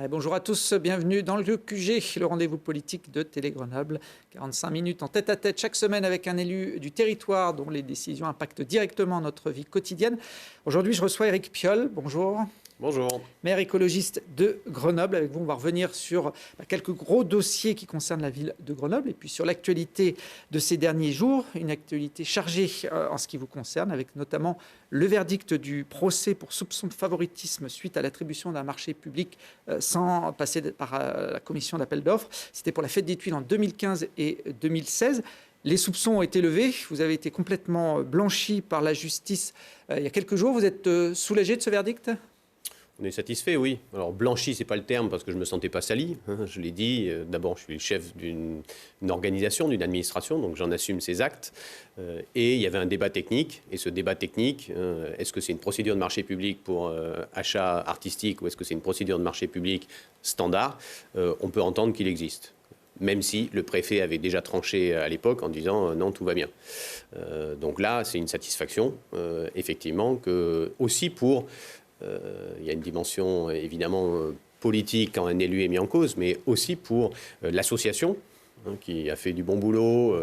Bonjour à tous, bienvenue dans le QG, le rendez-vous politique de Télé Grenoble. 45 minutes en tête-à-tête chaque semaine avec un élu du territoire dont les décisions impactent directement notre vie quotidienne. Aujourd'hui, je reçois Éric Piolle. Bonjour. Bonjour. Maire écologiste de Grenoble. Avec vous, on va revenir sur quelques gros dossiers qui concernent la ville de Grenoble et puis sur l'actualité de ces derniers jours. Une actualité chargée en ce qui vous concerne, avec notamment le verdict du procès pour soupçon de favoritisme suite à l'attribution d'un marché public sans passer par la commission d'appel d'offres. C'était pour la Fête des Tuiles en 2015 et 2016. Les soupçons ont été levés. Vous avez été complètement blanchi par la justice il y a quelques jours. Vous êtes soulagé de ce verdict ? On est satisfait, oui. Alors, blanchi, c'est pas le terme parce que je me sentais pas sali. Je l'ai dit. D'abord, je suis le chef d'une organisation, d'une administration, donc j'en assume ses actes. Et il y avait un débat technique. Et ce débat technique, est-ce que c'est une procédure de marché public pour achat artistique ou est-ce que c'est une procédure de marché public standard ? On peut entendre qu'il existe. Même si le préfet avait déjà tranché à l'époque en disant non, tout va bien. Donc là, c'est une satisfaction, effectivement, que aussi pour... il y a une dimension évidemment politique quand un élu est mis en cause, mais aussi pour l'association qui a fait du bon boulot.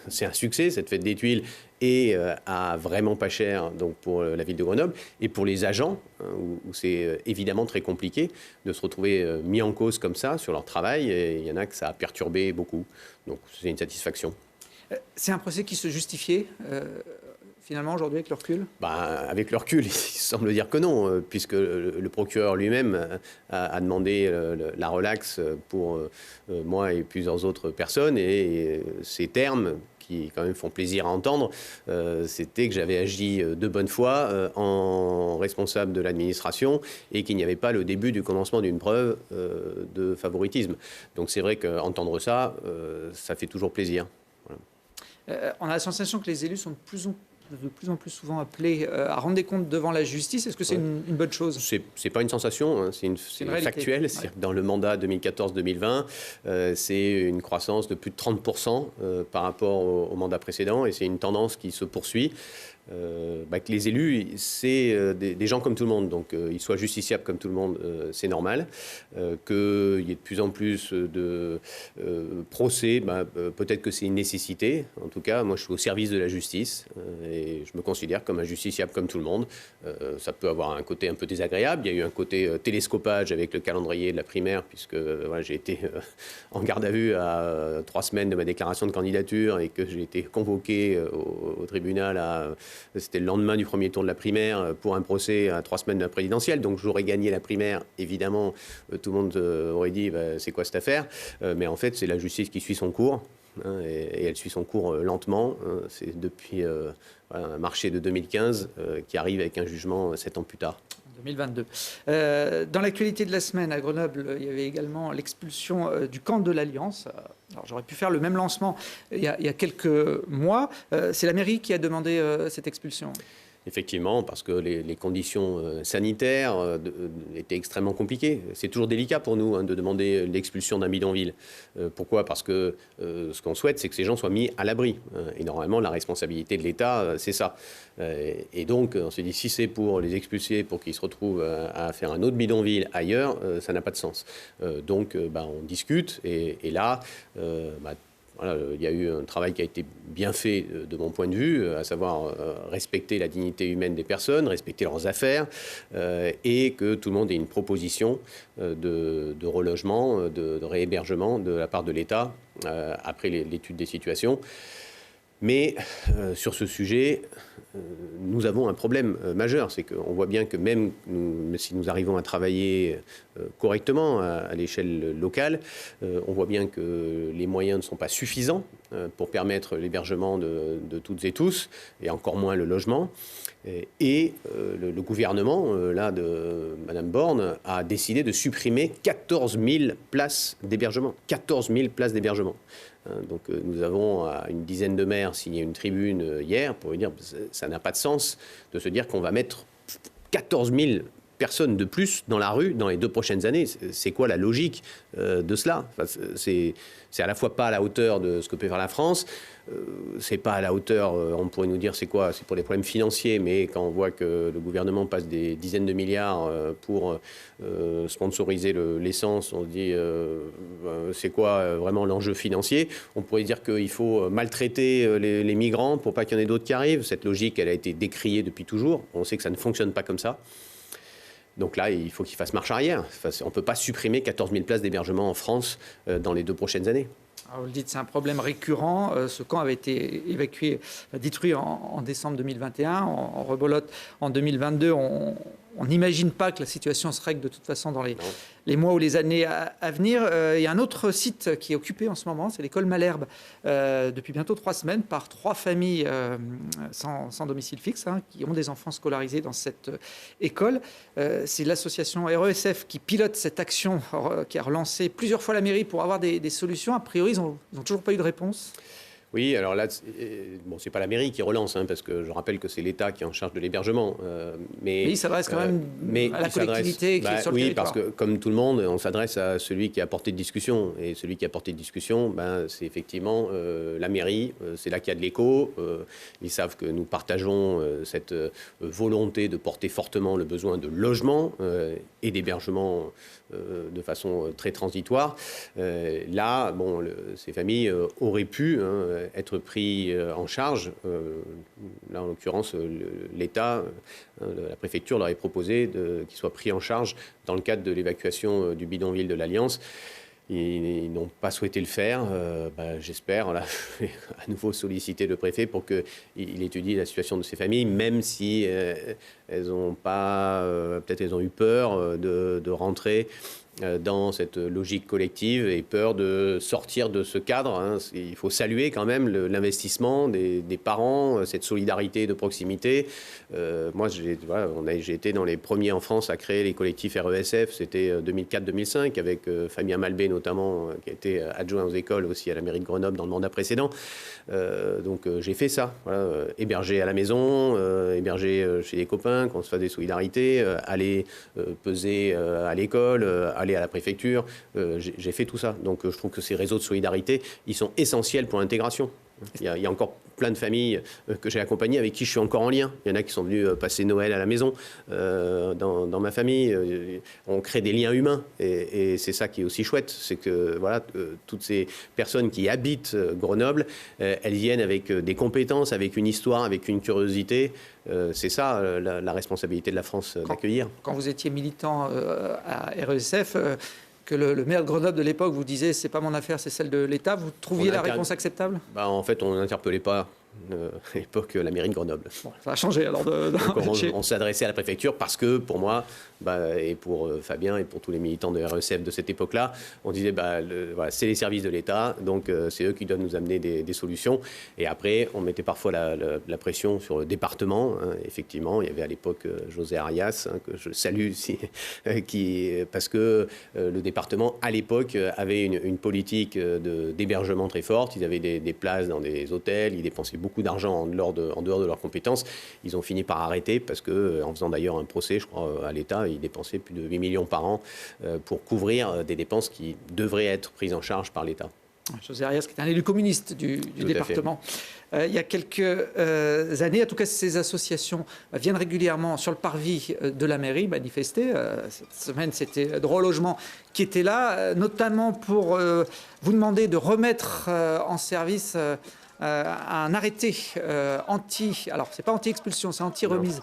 C'est un succès, cette Fête des Tuiles, et à vraiment pas cher donc pour la ville de Grenoble. Et pour les agents, où c'est évidemment très compliqué de se retrouver mis en cause comme ça sur leur travail. Et il y en a que ça a perturbé beaucoup. Donc c'est une satisfaction. C'est un procès qui se justifiait finalement aujourd'hui avec le recul ? Avec le recul, il semble dire que non, puisque le procureur lui-même a demandé la relaxe pour moi et plusieurs autres personnes. Et ces termes, qui quand même font plaisir à entendre, c'était que j'avais agi de bonne foi en responsable de l'administration et qu'il n'y avait pas le début du commencement d'une preuve de favoritisme. Donc c'est vrai qu'entendre ça, ça fait toujours plaisir. Voilà. On a la sensation que les élus sont de plus en plus souvent appelés à rendre des comptes devant la justice. Est-ce que c'est une bonne chose ? C'est pas une sensation, c'est factuel. Ouais. Dans le mandat 2014-2020, c'est une croissance de plus de 30% par rapport au mandat précédent, et c'est une tendance qui se poursuit. Que les élus, c'est des gens comme tout le monde, donc ils soient justiciables comme tout le monde, c'est normal. Qu'il y ait de plus en plus de procès, peut-être que c'est une nécessité. En tout cas, moi je suis au service de la justice et je me considère comme un justiciable comme tout le monde. Ça peut avoir un côté un peu désagréable. Il y a eu un côté télescopage avec le calendrier de la primaire, puisque j'ai été en garde à vue à 3 semaines de ma déclaration de candidature et que j'ai été convoqué au tribunal c'était le lendemain du premier tour de la primaire pour un procès à 3 semaines de la présidentielle. Donc j'aurais gagné la primaire. Évidemment, tout le monde aurait dit c'est quoi cette affaire ? Mais en fait, c'est la justice qui suit son cours. Et elle suit son cours lentement. C'est depuis un marché de 2015 qui arrive avec un jugement 7 ans plus tard. 2022. Dans l'actualité de la semaine, à Grenoble, il y avait également l'expulsion du camp de l'Alliance. Alors, j'aurais pu faire le même lancement il y a quelques mois. C'est la mairie qui a demandé cette expulsion. Effectivement, parce que les conditions sanitaires étaient extrêmement compliquées. C'est toujours délicat pour nous de demander l'expulsion d'un bidonville. Pourquoi ? Parce que ce qu'on souhaite, c'est que ces gens soient mis à l'abri. Et normalement, la responsabilité de l'État, c'est ça. Et donc, on se dit, si c'est pour les expulser, pour qu'ils se retrouvent à faire un autre bidonville ailleurs, ça n'a pas de sens. Donc, on discute. Et là... Voilà, il y a eu un travail qui a été bien fait de mon point de vue, à savoir respecter la dignité humaine des personnes, respecter leurs affaires, et que tout le monde ait une proposition de relogement, de réhébergement de la part de l'État après l'étude des situations. Mais sur ce sujet, nous avons un problème majeur. C'est qu'on voit bien que même si nous arrivons à travailler correctement à l'échelle locale, on voit bien que les moyens ne sont pas suffisants pour permettre l'hébergement de toutes et tous, et encore moins le logement. Et le gouvernement, là, de Mme Borne, a décidé de supprimer 14 000 places d'hébergement. 14 000 places d'hébergement. Donc nous avons à une dizaine de maires signé une tribune hier pour dire que ça n'a pas de sens de se dire qu'on va mettre 14 000 personne de plus dans la rue dans les 2 prochaines années. C'est quoi la logique de cela? Enfin, c'est à la fois pas à la hauteur de ce que peut faire la France, c'est pas à la hauteur, on pourrait nous dire c'est quoi? C'est pour des problèmes financiers, mais quand on voit que le gouvernement passe des dizaines de milliards pour sponsoriser l'essence, on se dit c'est quoi vraiment l'enjeu financier? On pourrait dire qu'il faut maltraiter les migrants pour pas qu'il y en ait d'autres qui arrivent. Cette logique, elle a été décriée depuis toujours. On sait que ça ne fonctionne pas comme ça. Donc là, il faut qu'il fasse marche arrière. Enfin, on ne peut pas supprimer 14 000 places d'hébergement en France dans les 2 prochaines années. Alors vous le dites, c'est un problème récurrent. Ce camp avait été détruit en décembre 2021. En rebolote en 2022. On n'imagine pas que la situation se règle de toute façon dans les mois ou les années à venir. Il y a un autre site qui est occupé en ce moment, c'est l'école Malherbe, depuis bientôt 3 semaines, par 3 familles sans domicile fixe, qui ont des enfants scolarisés dans cette école. C'est l'association RESF qui pilote cette action, qui a relancé plusieurs fois la mairie pour avoir des solutions. A priori, ils n'ont toujours pas eu de réponse. Oui, alors là, c'est pas la mairie qui relance, parce que je rappelle que c'est l'État qui est en charge de l'hébergement. Mais il s'adresse quand même à la collectivité qui est sur le territoire. Oui, parce que comme tout le monde, on s'adresse à celui qui a porté de discussion. Et celui qui a porté de discussion, c'est effectivement la mairie. C'est là qu'il y a de l'écho. Ils savent que nous partageons cette volonté de porter fortement le besoin de logement et d'hébergement de façon très transitoire. Là, ces familles auraient pu être pris en charge. Là, en l'occurrence, l'État, la préfecture leur est proposé qu'ils soient pris en charge dans le cadre de l'évacuation du bidonville de l'Alliance. Ils n'ont pas souhaité le faire. J'espère à nouveau solliciter le préfet pour qu'il étudie la situation de ces familles, même si elles ont pas, peut-être elles ont eu peur de rentrer dans cette logique collective et peur de sortir de ce cadre. Il faut saluer quand même l'investissement des parents, cette solidarité de proximité. Moi, j'ai été dans les premiers en France à créer les collectifs RESF. C'était 2004-2005 avec Fabien Malbé notamment, qui a été adjoint aux écoles aussi à la mairie de Grenoble dans le mandat précédent. Donc j'ai fait ça, héberger à la maison, héberger chez des copains, qu'on se fasse des solidarités, aller peser à l'école, aller à la préfecture. J'ai fait tout ça. Donc je trouve que ces réseaux de solidarité, ils sont essentiels pour l'intégration. Il y a encore plein de familles que j'ai accompagnées avec qui je suis encore en lien. Il y en a qui sont venus passer Noël à la maison. Dans ma famille, on crée des liens humains. Et c'est ça qui est aussi chouette. C'est que toutes ces personnes qui habitent Grenoble, elles viennent avec des compétences, avec une histoire, avec une curiosité. C'est ça la responsabilité de la France d'accueillir. Quand vous étiez militant à RESF, que le maire de Grenoble de l'époque vous disait c'est pas mon affaire, c'est celle de l'État, vous trouviez la réponse acceptable? En fait, on n'interpellait pas à l'époque la mairie de Grenoble. Bon, ça a changé alors. On s'adressait à la préfecture parce que pour moi, et pour Fabien et pour tous les militants de RESF de cette époque-là, on disait c'est les services de l'État, donc c'est eux qui doivent nous amener des solutions. Et après, on mettait parfois la pression sur le département. Effectivement, il y avait à l'époque José Arias, que je salue aussi, parce que le département, à l'époque, avait une politique d'hébergement très forte. Ils avaient des places dans des hôtels, ils dépensaient beaucoup d'argent en dehors de leurs compétences. Ils ont fini par arrêter parce que, en faisant d'ailleurs un procès, je crois, à l'État, ils dépensaient plus de 8 millions par an pour couvrir des dépenses qui devraient être prises en charge par l'État. José Arias, qui est un élu communiste du département. Il y a quelques années, en tout cas, ces associations viennent régulièrement sur le parvis de la mairie manifester. Cette semaine, c'était Droit au logement qui était là, notamment pour vous demander de remettre en service un arrêté alors c'est pas anti-expulsion, c'est anti-remise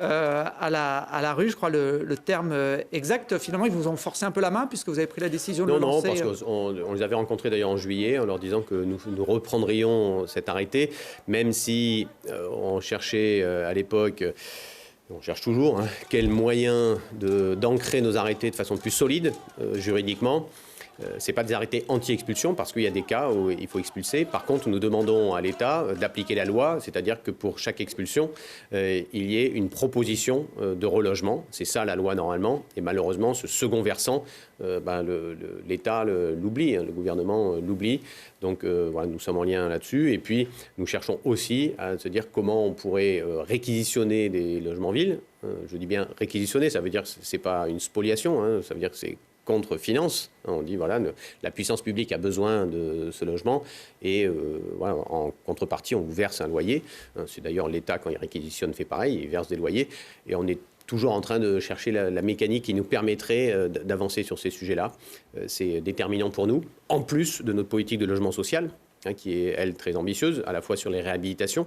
à la rue, je crois le terme exact. Finalement, ils vous ont forcé un peu la main puisque vous avez pris la décision de le lancer. Non, parce qu'on les avait rencontrés d'ailleurs en juillet en leur disant que nous reprendrions cet arrêté, même si on cherchait à l'époque... On cherche toujours quel moyen d'ancrer nos arrêtés de façon plus solide juridiquement. Ce n'est pas des arrêtés anti-expulsion parce qu'il y a des cas où il faut expulser. Par contre, nous demandons à l'État d'appliquer la loi, c'est-à-dire que pour chaque expulsion, il y ait une proposition de relogement. C'est ça la loi normalement. Et malheureusement, ce second versant, l'État l'oublie, le gouvernement l'oublie. Donc nous sommes en lien là-dessus. Et puis, nous cherchons aussi à se dire comment on pourrait réquisitionner des logements villes Je dis bien réquisitionner, ça veut dire que ce n'est pas une spoliation, ça veut dire que c'est contre-finance. On dit, voilà, la puissance publique a besoin de ce logement et voilà, en contrepartie, on vous verse un loyer. C'est d'ailleurs l'État, quand il réquisitionne, fait pareil, il verse des loyers. Et on est toujours en train de chercher la mécanique qui nous permettrait d'avancer sur ces sujets-là. C'est déterminant pour nous, en plus de notre politique de logement social, qui est, elle, très ambitieuse, à la fois sur les réhabilitations,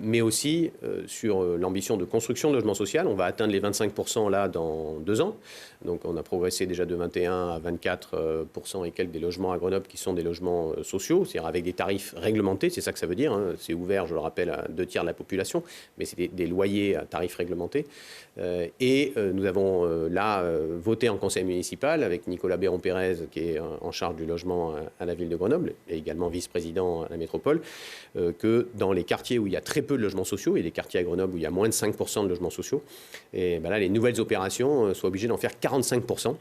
mais aussi sur l'ambition de construction de logement social. On va atteindre les 25% là dans 2 ans. Donc on a progressé déjà de 21 à 24% et quelques des logements à Grenoble qui sont des logements sociaux, c'est-à-dire avec des tarifs réglementés, c'est ça que ça veut dire. C'est ouvert, je le rappelle, à 2 tiers de la population, mais c'est des loyers à tarifs réglementés. Et nous avons là voté en conseil municipal avec Nicolas Béron-Pérez, qui est en charge du logement à la ville de Grenoble, et également vice-président à la métropole, que dans les quartiers où il y a très peu de logements sociaux, il y a des quartiers à Grenoble où il y a moins de 5% de logements sociaux, et ben là, les nouvelles opérations soient obligées d'en faire 45%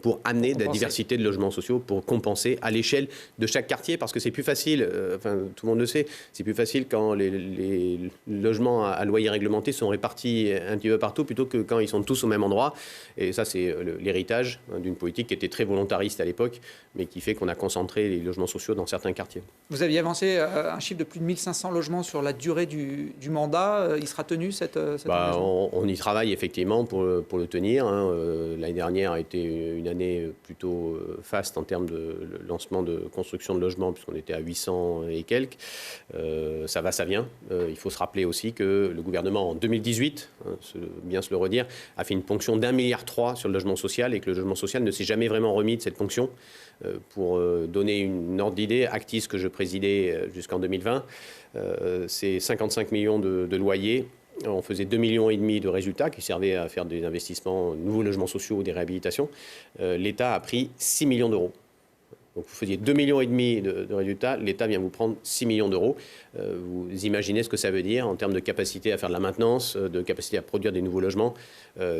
pour amener de la diversité de logements sociaux, pour compenser à l'échelle de chaque quartier, parce que c'est plus facile, enfin tout le monde le sait, c'est plus facile quand les logements à loyer réglementé sont répartis un petit peu partout, plutôt que quand ils sont tous au même endroit. Et ça, c'est l'héritage d'une politique qui était très volontariste à l'époque, mais qui fait qu'on a concentré les logements sociaux dans certains quartiers. Vous aviez avancé un chiffre de plus de 1500 logements sur la durée du mandat. Il sera tenu cette on y travaille effectivement pour le tenir. L'année dernière a été une année plutôt faste en termes de lancement de construction de logements, puisqu'on était à 800 et quelques. Ça va, ça vient. Il faut se rappeler aussi que le gouvernement, en 2018, bien se le redire, a fait une ponction d'1,3 milliard sur le logement social, et que le logement social ne s'est jamais vraiment remis de cette ponction. Pour donner une ordre d'idée, Actis, que je présidais jusqu'en 2020, c'est 55 millions de loyers. On faisait 2,5 millions de résultats qui servaient à faire des investissements, nouveaux logements sociaux ou des réhabilitations. L'État a pris 6 millions d'euros. Donc vous faisiez 2,5 millions de résultats, l'État vient vous prendre 6 millions d'euros. Vous imaginez ce que ça veut dire en termes de capacité à faire de la maintenance, de capacité à produire des nouveaux logements.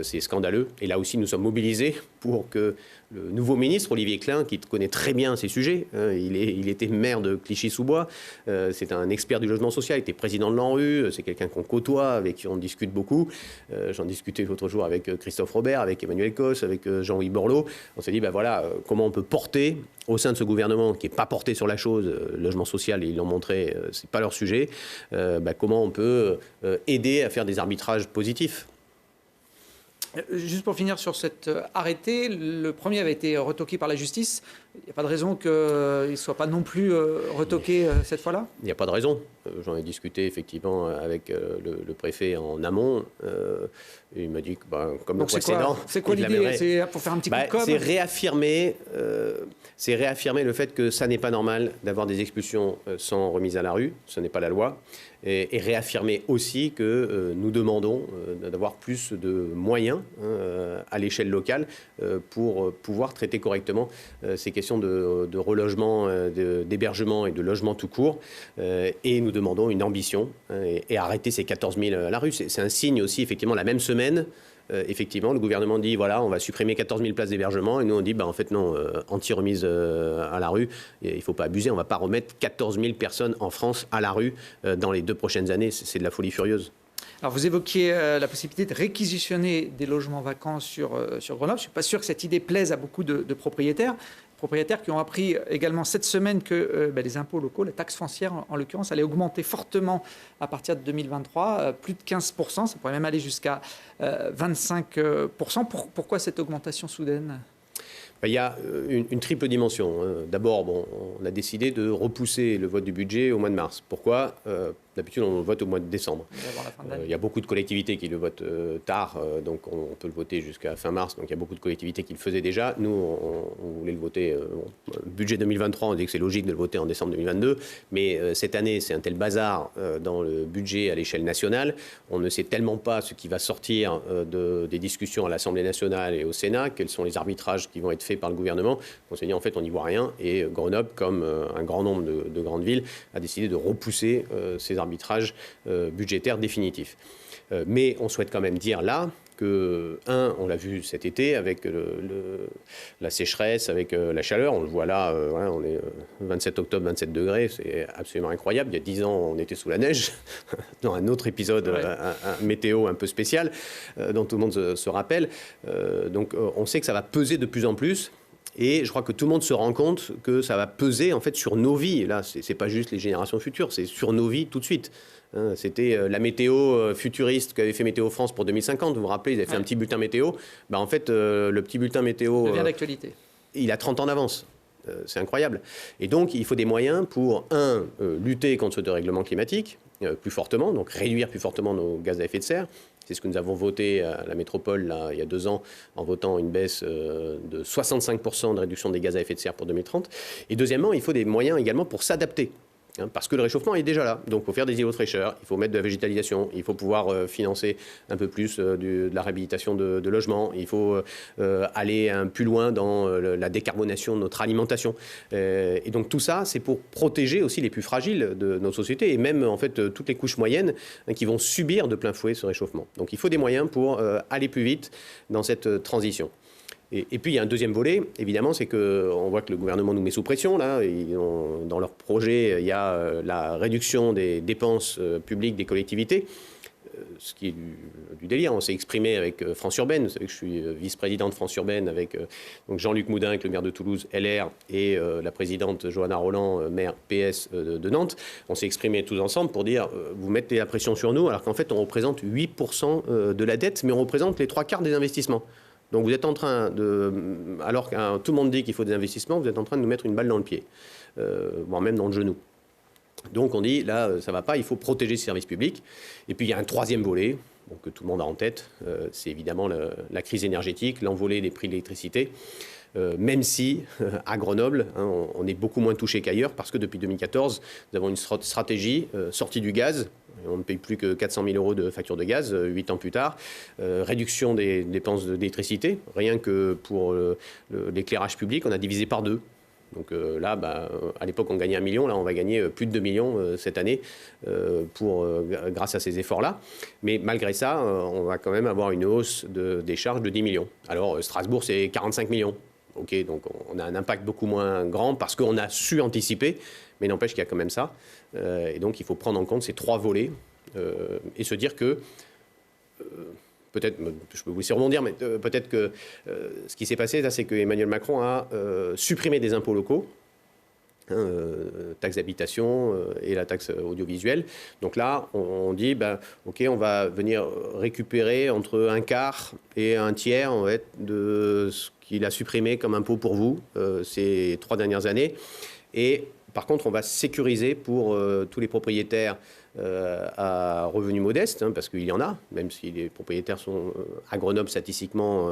C'est scandaleux. Et là aussi, nous sommes mobilisés pour que le nouveau ministre, Olivier Klein, qui connaît très bien ces sujets, il était maire de Clichy-sous-Bois, c'est un expert du logement social, il était président de l'ANRU, c'est quelqu'un qu'on côtoie, avec qui on discute beaucoup. J'en discutais l'autre jour avec Christophe Robert, avec Emmanuel Cos, avec Jean-Louis Borloo. On s'est dit, voilà, comment on peut porter au sein de ce gouvernement qui n'est pas porté sur la chose, le logement social, ils l'ont montré, c'est pas leur sujet, comment on peut aider à faire des arbitrages positifs. Juste pour finir sur cet arrêté, le premier avait été retoqué par la justice. Il n'y a pas de raison qu'il ne soit pas non plus retoqué cette fois-là ? Il n'y a pas de raison. J'en ai discuté effectivement avec le préfet en amont. Il m'a dit que, comme donc le précédent... C'est quoi l'idée ? C'est pour faire un petit coup de com'? C'est réaffirmer le fait que ça n'est pas normal d'avoir des expulsions sans remise à la rue. Ce n'est pas la loi. Et réaffirmer aussi que nous demandons d'avoir plus de moyens à l'échelle locale pour pouvoir traiter correctement ces questions de relogement, d'hébergement et de logement tout court. Et nous demandons une ambition et arrêter ces 14 000 à la rue. C'est un signe aussi, effectivement, la même semaine. Effectivement, le gouvernement dit, voilà, on va supprimer 14 000 places d'hébergement. Et nous, on dit, en fait, non, anti-remise à la rue. Il ne faut pas abuser. On ne va pas remettre 14 000 personnes en France à la rue dans les 2 prochaines années. C'est de la folie furieuse. Alors, vous évoquiez la possibilité de réquisitionner des logements vacants sur Grenoble. Je ne suis pas sûr que cette idée plaise à beaucoup de propriétaires qui ont appris également cette semaine que les impôts locaux, la taxe foncière en l'occurrence, allait augmenter fortement à partir de 2023, plus de 15%, ça pourrait même aller jusqu'à 25%. Pourquoi cette augmentation soudaine ? Il y a une triple dimension. D'abord, on a décidé de repousser le vote du budget au mois de mars. Pourquoi ? D'habitude, on le vote au mois de décembre. Il y a beaucoup de collectivités qui le votent tard, donc on peut le voter jusqu'à fin mars. Donc il y a beaucoup de collectivités qui le faisaient déjà. Nous, on voulait le voter. Le budget 2023, on dit que c'est logique de le voter en décembre 2022. Mais cette année, c'est un tel bazar dans le budget à l'échelle nationale. On ne sait tellement pas ce qui va sortir des discussions à l'Assemblée nationale et au Sénat, quels sont les arbitrages qui vont être faits par le gouvernement. On s'est dit, en fait, on n'y voit rien. Et Grenoble, comme un grand nombre de grandes villes, a décidé de repousser ces arbitrages budgétaires définitifs. Mais on souhaite quand même dire là que, on l'a vu cet été avec la sécheresse, avec la chaleur. On le voit là, on est 27 octobre, 27 degrés, c'est absolument incroyable. Il y a 10 ans, on était sous la neige, dans un autre épisode, un météo un peu spécial, dont tout le monde se rappelle. Donc on sait que ça va peser de plus en plus. Et je crois que tout le monde se rend compte que ça va peser en fait sur nos vies. Là, c'est pas juste les générations futures, c'est sur nos vies tout de suite. C'était la météo futuriste qu'avait fait Météo France pour 2050. Vous vous rappelez, ils avaient fait un petit bulletin météo. En fait, le petit bulletin météo devient d'actualité. Il a 30 ans d'avance. C'est incroyable. Et donc, il faut des moyens pour, lutter contre ce dérèglement climatique plus fortement, donc réduire plus fortement nos gaz à effet de serre. C'est ce que nous avons voté à la métropole là, il y a 2 ans en votant une baisse de 65% de réduction des gaz à effet de serre pour 2030. Et deuxièmement, il faut des moyens également pour s'adapter. Parce que le réchauffement est déjà là. Donc il faut faire des îlots de fraîcheur, il faut mettre de la végétalisation, il faut pouvoir financer un peu plus de la réhabilitation de logements, il faut aller plus loin dans la décarbonation de notre alimentation. Et donc tout ça, c'est pour protéger aussi les plus fragiles de nos sociétés et même en fait toutes les couches moyennes qui vont subir de plein fouet ce réchauffement. Donc il faut des moyens pour aller plus vite dans cette transition. Et puis, il y a un deuxième volet, évidemment, c'est qu'on voit que le gouvernement nous met sous pression. Là. Dans leur projet, il y a la réduction des dépenses publiques des collectivités, ce qui est du délire. On s'est exprimé avec France Urbaine. Vous savez que je suis vice-président de France Urbaine avec donc Jean-Luc Moudin, avec le maire de Toulouse, LR, et la présidente Johanna Roland, maire PS de Nantes. On s'est exprimé tous ensemble pour dire vous mettez la pression sur nous, alors qu'en fait, on représente 8% de la dette, mais on représente les 3/4 des investissements. Donc vous êtes en train de, alors que tout le monde dit qu'il faut des investissements, vous êtes en train de nous mettre une balle dans le pied, voire même dans le genou. Donc on dit, là, ça ne va pas, il faut protéger ce service public. Et puis il y a un troisième volet, que tout le monde a en tête, c'est évidemment la crise énergétique, l'envolée des prix de l'électricité. Même si, à Grenoble, on est beaucoup moins touché qu'ailleurs, parce que depuis 2014, nous avons une stratégie sortie du gaz. On ne paye plus que 400 000 euros de facture de gaz, 8 ans plus tard. Réduction des dépenses d'électricité. Rien que pour l'éclairage public, on a divisé par 2. Donc là, à l'époque, on gagnait 1 million. Là, on va gagner plus de 2 millions cette année grâce à ces efforts-là. Mais malgré ça, on va quand même avoir une hausse des charges de 10 millions. Alors, Strasbourg, c'est 45 millions. OK, donc on a un impact beaucoup moins grand parce qu'on a su anticiper, mais n'empêche qu'il y a quand même ça. Et donc il faut prendre en compte ces 3 volets et se dire que, peut-être, je peux vous laisser rebondir, mais peut-être que ce qui s'est passé, là, c'est que Emmanuel Macron a supprimé des impôts locaux, taxe d'habitation et la taxe audiovisuelle. Donc là, on dit, OK, on va venir récupérer entre 1/4 et 1/3 en fait, de ce qu'il a supprimé comme impôt pour vous ces 3 dernières années. Et par contre, on va sécuriser pour tous les propriétaires à revenus modestes, parce qu'il y en a, même si les propriétaires sont à Grenoble statistiquement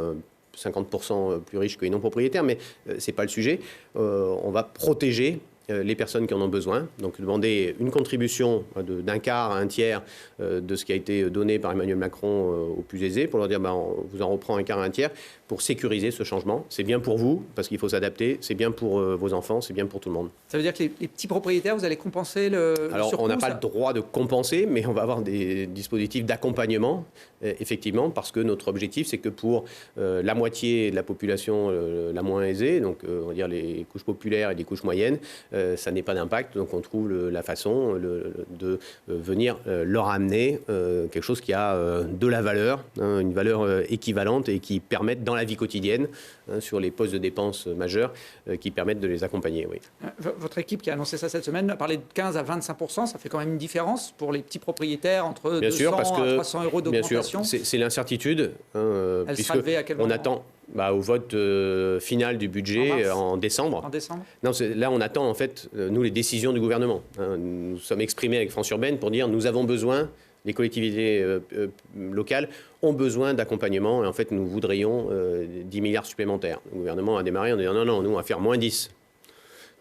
50% plus riches que les non-propriétaires, mais ce n'est pas le sujet. On va protéger les personnes qui en ont besoin. Donc demander une contribution d'1/4 à 1/3 de ce qui a été donné par Emmanuel Macron aux plus aisés, pour leur dire on vous en reprend 1/4 à 1/3 pour sécuriser ce changement. C'est bien pour vous, parce qu'il faut s'adapter, c'est bien pour vos enfants, c'est bien pour tout le monde. Ça veut dire que les petits propriétaires, vous allez compenser le surcoût, on n'a pas le droit de compenser, mais on va avoir des dispositifs d'accompagnement, effectivement, parce que notre objectif, c'est que pour la moitié de la population la moins aisée, donc on va dire les couches populaires et les couches moyennes, ça n'est pas d'impact. Donc on trouve la façon de venir leur amener quelque chose qui a de la valeur, une valeur équivalente et qui permette dans la vie quotidienne, sur les postes de dépenses majeurs, qui permettent de les accompagner. Oui. Votre équipe qui a annoncé ça cette semaine a parlé de 15 à 25%. Ça fait quand même une différence pour les petits propriétaires entre 200 à 300 euros d'augmentation. Bien sûr, c'est l'incertitude. Elle sera levée à quel moment ? On attend au vote final du budget en décembre. En décembre ? Non, là, on attend en fait, nous, les décisions du gouvernement. Nous sommes exprimés avec France Urbaine pour dire nous avons besoin, les collectivités locales ont besoin d'accompagnement et en fait, nous voudrions 10 milliards supplémentaires. Le gouvernement a démarré en disant non, nous, on va faire moins 10.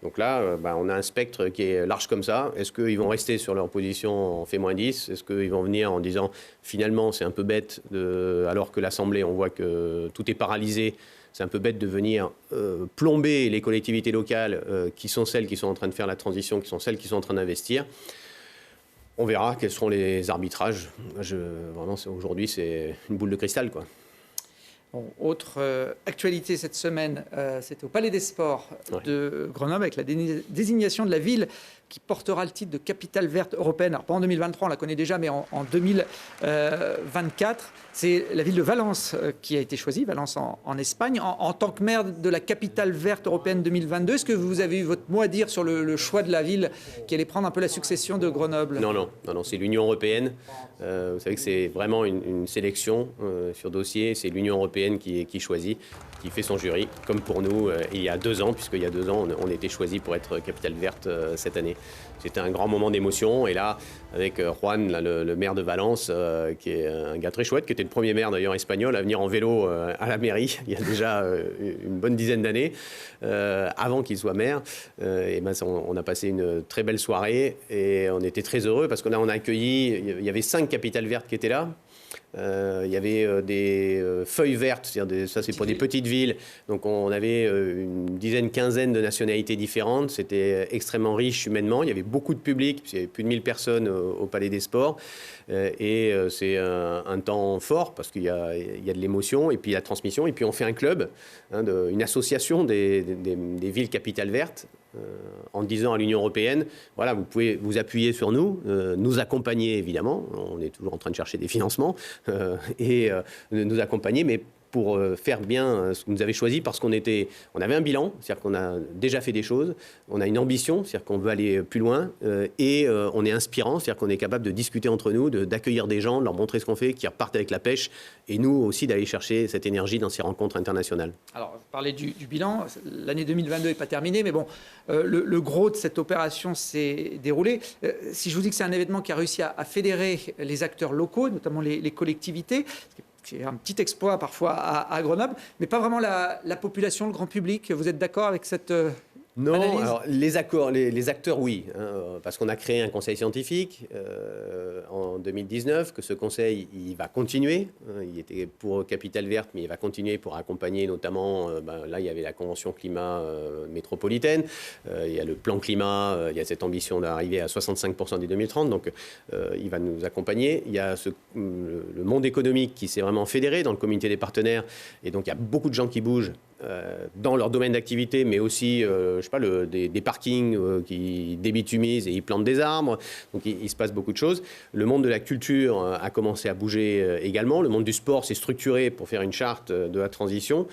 Donc là, on a un spectre qui est large comme ça. Est-ce qu'ils vont rester sur leur position en fait moins 10 ? Est-ce qu'ils vont venir en disant finalement c'est un peu bête, alors que l'Assemblée, on voit que tout est paralysé, c'est un peu bête de venir plomber les collectivités locales qui sont celles qui sont en train de faire la transition, qui sont celles qui sont en train d'investir. On verra quels seront les arbitrages. Vraiment, aujourd'hui, c'est une boule de cristal, quoi. Bon, autre actualité cette semaine, c'était au Palais des Sports de Grenoble avec la désignation de la ville qui portera le titre de capitale verte européenne. Alors pas en 2023, on la connaît déjà, mais en 2024. C'est la ville de Valence qui a été choisie, Valence en Espagne, en tant que maire de la capitale verte européenne 2022. Est-ce que vous avez eu votre mot à dire sur le choix de la ville qui allait prendre un peu la succession de Grenoble? Non, c'est l'Union européenne. Vous savez que c'est vraiment une sélection sur dossier. C'est l'Union européenne qui choisit, qui fait son jury, comme pour nous il y a 2 ans, puisqu'il y a 2 ans, on a été choisi pour être capitale verte cette année. C'était un grand moment d'émotion. Et là, avec Juan, là, le maire de Valence, qui est un gars très chouette, qui était le premier maire d'ailleurs espagnol à venir en vélo à la mairie, il y a déjà une bonne dizaine d'années, avant qu'il soit maire. Et ben, on a passé une très belle soirée et on était très heureux parce qu'on a accueilli, il y avait 5 capitales vertes qui étaient là. Il y avait des feuilles vertes, ça c'est pour des petites villes, donc on avait une dizaine, quinzaine de nationalités différentes, c'était extrêmement riche humainement, il y avait beaucoup de public, il y avait plus de 1000 personnes au Palais des Sports, et c'est un temps fort parce qu'il y a de l'émotion et puis la transmission, et puis on fait un club, une association des villes capitales vertes, en disant à l'Union européenne, voilà, vous pouvez vous appuyer sur nous, nous accompagner évidemment, on est toujours en train de chercher des financements, et nous accompagner, mais pour faire bien ce que vous avez choisi, parce on avait un bilan, c'est-à-dire qu'on a déjà fait des choses, on a une ambition, c'est-à-dire qu'on veut aller plus loin, et on est inspirant, c'est-à-dire qu'on est capable de discuter entre nous, d'accueillir des gens, de leur montrer ce qu'on fait, qui repartent avec la pêche, et nous aussi d'aller chercher cette énergie dans ces rencontres internationales. Alors, vous parlez du bilan, l'année 2022 n'est pas terminée, mais bon, le gros de cette opération s'est déroulé. Si je vous dis que c'est un événement qui a réussi à fédérer les acteurs locaux, notamment les collectivités, c'est un petit exploit parfois à Grenoble, mais pas vraiment la population, le grand public. Vous êtes d'accord avec cette analyse ? Alors les acteurs, oui, parce qu'on a créé un conseil scientifique en 2019, que ce conseil, il va continuer. Il était pour Capitale Verte, mais il va continuer pour accompagner notamment, là, il y avait la Convention climat métropolitaine, il y a le plan climat, il y a cette ambition d'arriver à 65% dès 2030, donc il va nous accompagner. Il y a le monde économique qui s'est vraiment fédéré dans le comité des partenaires, et donc il y a beaucoup de gens qui bougent dans leur domaine d'activité, mais aussi des parkings qui débitumisent et ils plantent des arbres. Donc il se passe beaucoup de choses. Le monde de la culture a commencé à bouger également. Le monde du sport s'est structuré pour faire une charte de la transition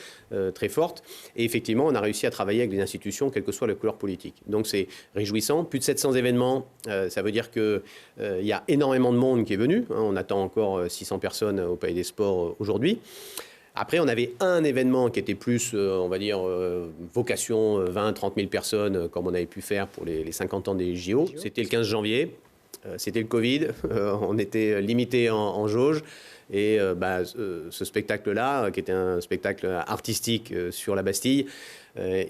très forte. Et effectivement, on a réussi à travailler avec les institutions, quelle que soit la couleur politique. Donc c'est réjouissant. Plus de 700 événements, ça veut dire qu'il y a énormément de monde qui est venu. On attend encore 600 personnes au Palais des Sports aujourd'hui. Après, on avait un événement qui était plus, on va dire, vocation 20-30 000 personnes, comme on avait pu faire pour les 50 ans des JO. C'était le 15 janvier, c'était le Covid, on était limité en jauge. Et ce spectacle-là, qui était un spectacle artistique sur la Bastille,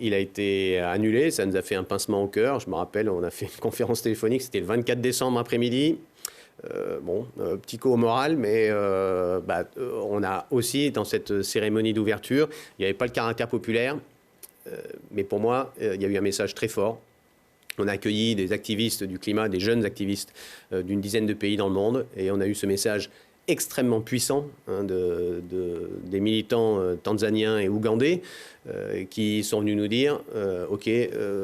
il a été annulé. Ça nous a fait un pincement au cœur. Je me rappelle, on a fait une conférence téléphonique, c'était le 24 décembre après-midi. Petit coup au moral, mais on a aussi, dans cette cérémonie d'ouverture, il n'y avait pas le caractère populaire, mais pour moi, il y a eu un message très fort. On a accueilli des activistes du climat, des jeunes activistes d'une dizaine de pays dans le monde, et on a eu ce message extrêmement puissant des militants tanzaniens et ougandais qui sont venus nous dire OK,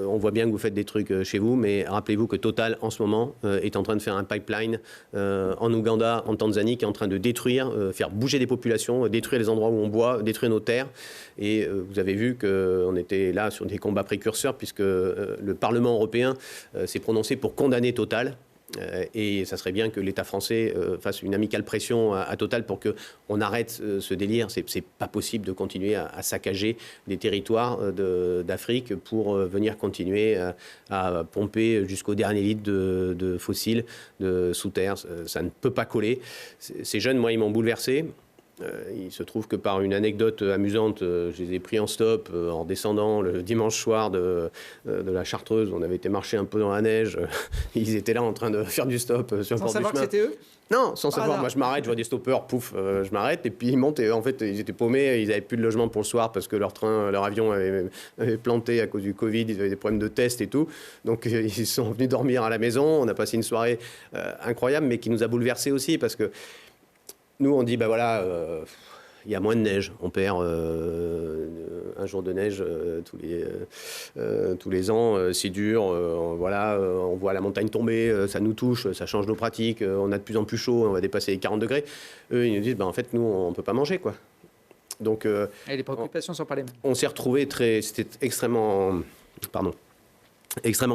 on voit bien que vous faites des trucs chez vous, mais rappelez-vous que Total en ce moment est en train de faire un pipeline en Ouganda, en Tanzanie, qui est en train de détruire, faire bouger des populations, détruire les endroits où on boit, détruire nos terres. Et vous avez vu qu'on était là sur des combats précurseurs, puisque le Parlement européen s'est prononcé pour condamner Total. Et ça serait bien que l'État français fasse une amicale pression à Total pour qu'on arrête ce délire. C'est pas possible de continuer à saccager des territoires d'Afrique pour venir continuer à pomper jusqu'au dernier litre de fossiles sous terre. Ça ne peut pas coller. Ces jeunes, moi, ils m'ont bouleversé. Il se trouve que par une anecdote amusante, je les ai pris en stop en descendant le dimanche soir de la Chartreuse. On avait été marcher un peu dans la neige. Ils étaient là en train de faire du stop sur le Sans bord du savoir que chemin. c'était eux? Non, sans savoir. non. Moi, je m'arrête, je vois des stoppeurs, pouf, je m'arrête. Et puis ils montent. Et en fait, ils étaient paumés. Ils n'avaient plus de logement pour le soir parce que leur avion avait planté à cause du Covid. Ils avaient des problèmes de test et tout. Donc ils sont venus dormir à la maison. On a passé une soirée incroyable, mais qui nous a bouleversés aussi parce que nous, on dit, bah voilà, il y a moins de neige. On perd un jour de neige tous les ans. C'est dur. Voilà, on voit la montagne tomber. Ça nous touche. Ça change nos pratiques. On a de plus en plus chaud. On va dépasser les 40 degrés. Eux, ils nous disent, bah, en fait, nous, on ne peut pas manger, quoi. Donc, Et les préoccupations ne sont pas les mêmes. On s'est retrouvés c'était extrêmement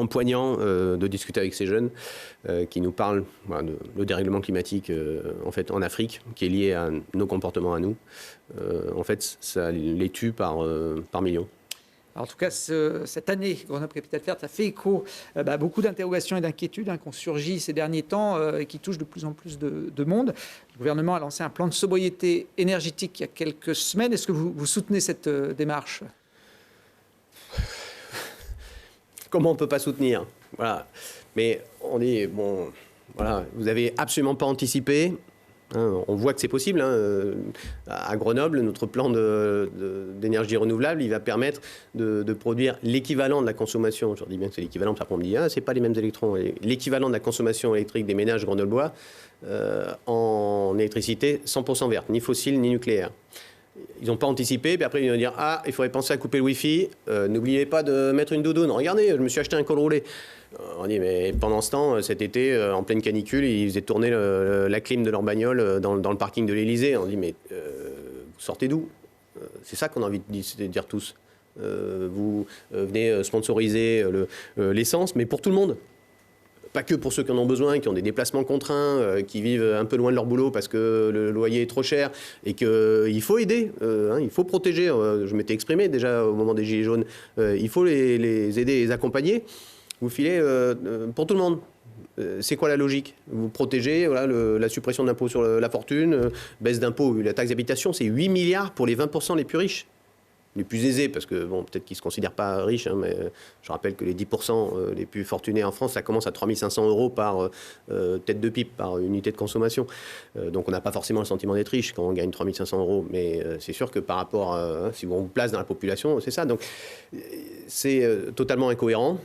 poignant de discuter avec ces jeunes qui nous parlent le dérèglement climatique en fait en Afrique, qui est lié à nos comportements à nous. En fait, ça les tue par millions. Alors, en tout cas, cette année, Grenoble Capitale Verte, ça fait écho à beaucoup d'interrogations et d'inquiétudes qui ont surgi ces derniers temps et qui touchent de plus en plus de monde. Le gouvernement a lancé un plan de sobriété énergétique il y a quelques semaines. Est-ce que vous soutenez cette démarche ? Comment on ne peut pas soutenir? Voilà. Mais on dit, bon, voilà, vous n'avez absolument pas anticipé. Hein, on voit que c'est possible. Hein. À Grenoble, notre plan d'énergie renouvelable, il va permettre de produire l'équivalent de la consommation. Je dis bien que c'est l'équivalent, parce qu'on me dit, c'est pas les mêmes électrons. L'équivalent de la consommation électrique des ménages grenoblois en électricité 100% verte, ni fossile, ni nucléaire. Ils n'ont pas anticipé, puis après ils vont dire il faudrait penser à couper le Wi-Fi, n'oubliez pas de mettre une doudoune. Regardez, je me suis acheté un col roulé. On dit, mais pendant ce temps, cet été, en pleine canicule, ils faisaient tourner la clim de leur bagnole dans le parking de l'Elysée. On dit, mais vous sortez d'où? C'est ça qu'on a envie de dire tous. Vous venez sponsoriser l'essence, mais pour tout le monde. Pas que pour ceux qui en ont besoin, qui ont des déplacements contraints, qui vivent un peu loin de leur boulot parce que le loyer est trop cher et qu'il faut aider, il faut protéger. Je m'étais exprimé déjà au moment des Gilets jaunes. Il faut les aider, les accompagner. Vous filez pour tout le monde. C'est quoi la logique? Vous protégez la suppression de l'impôt sur la fortune, baisse d'impôt, la taxe d'habitation, c'est 8 milliards pour les 20% les plus riches. Les plus aisés, parce que bon, peut-être qu'ils ne se considèrent pas riches, mais je rappelle que les 10% les plus fortunés en France, ça commence à 3 500 € par tête de pipe, par unité de consommation. Donc on n'a pas forcément le sentiment d'être riche quand on gagne 3 500 €, mais c'est sûr que par rapport à, si on vous place dans la population, c'est ça. Donc c'est totalement incohérent.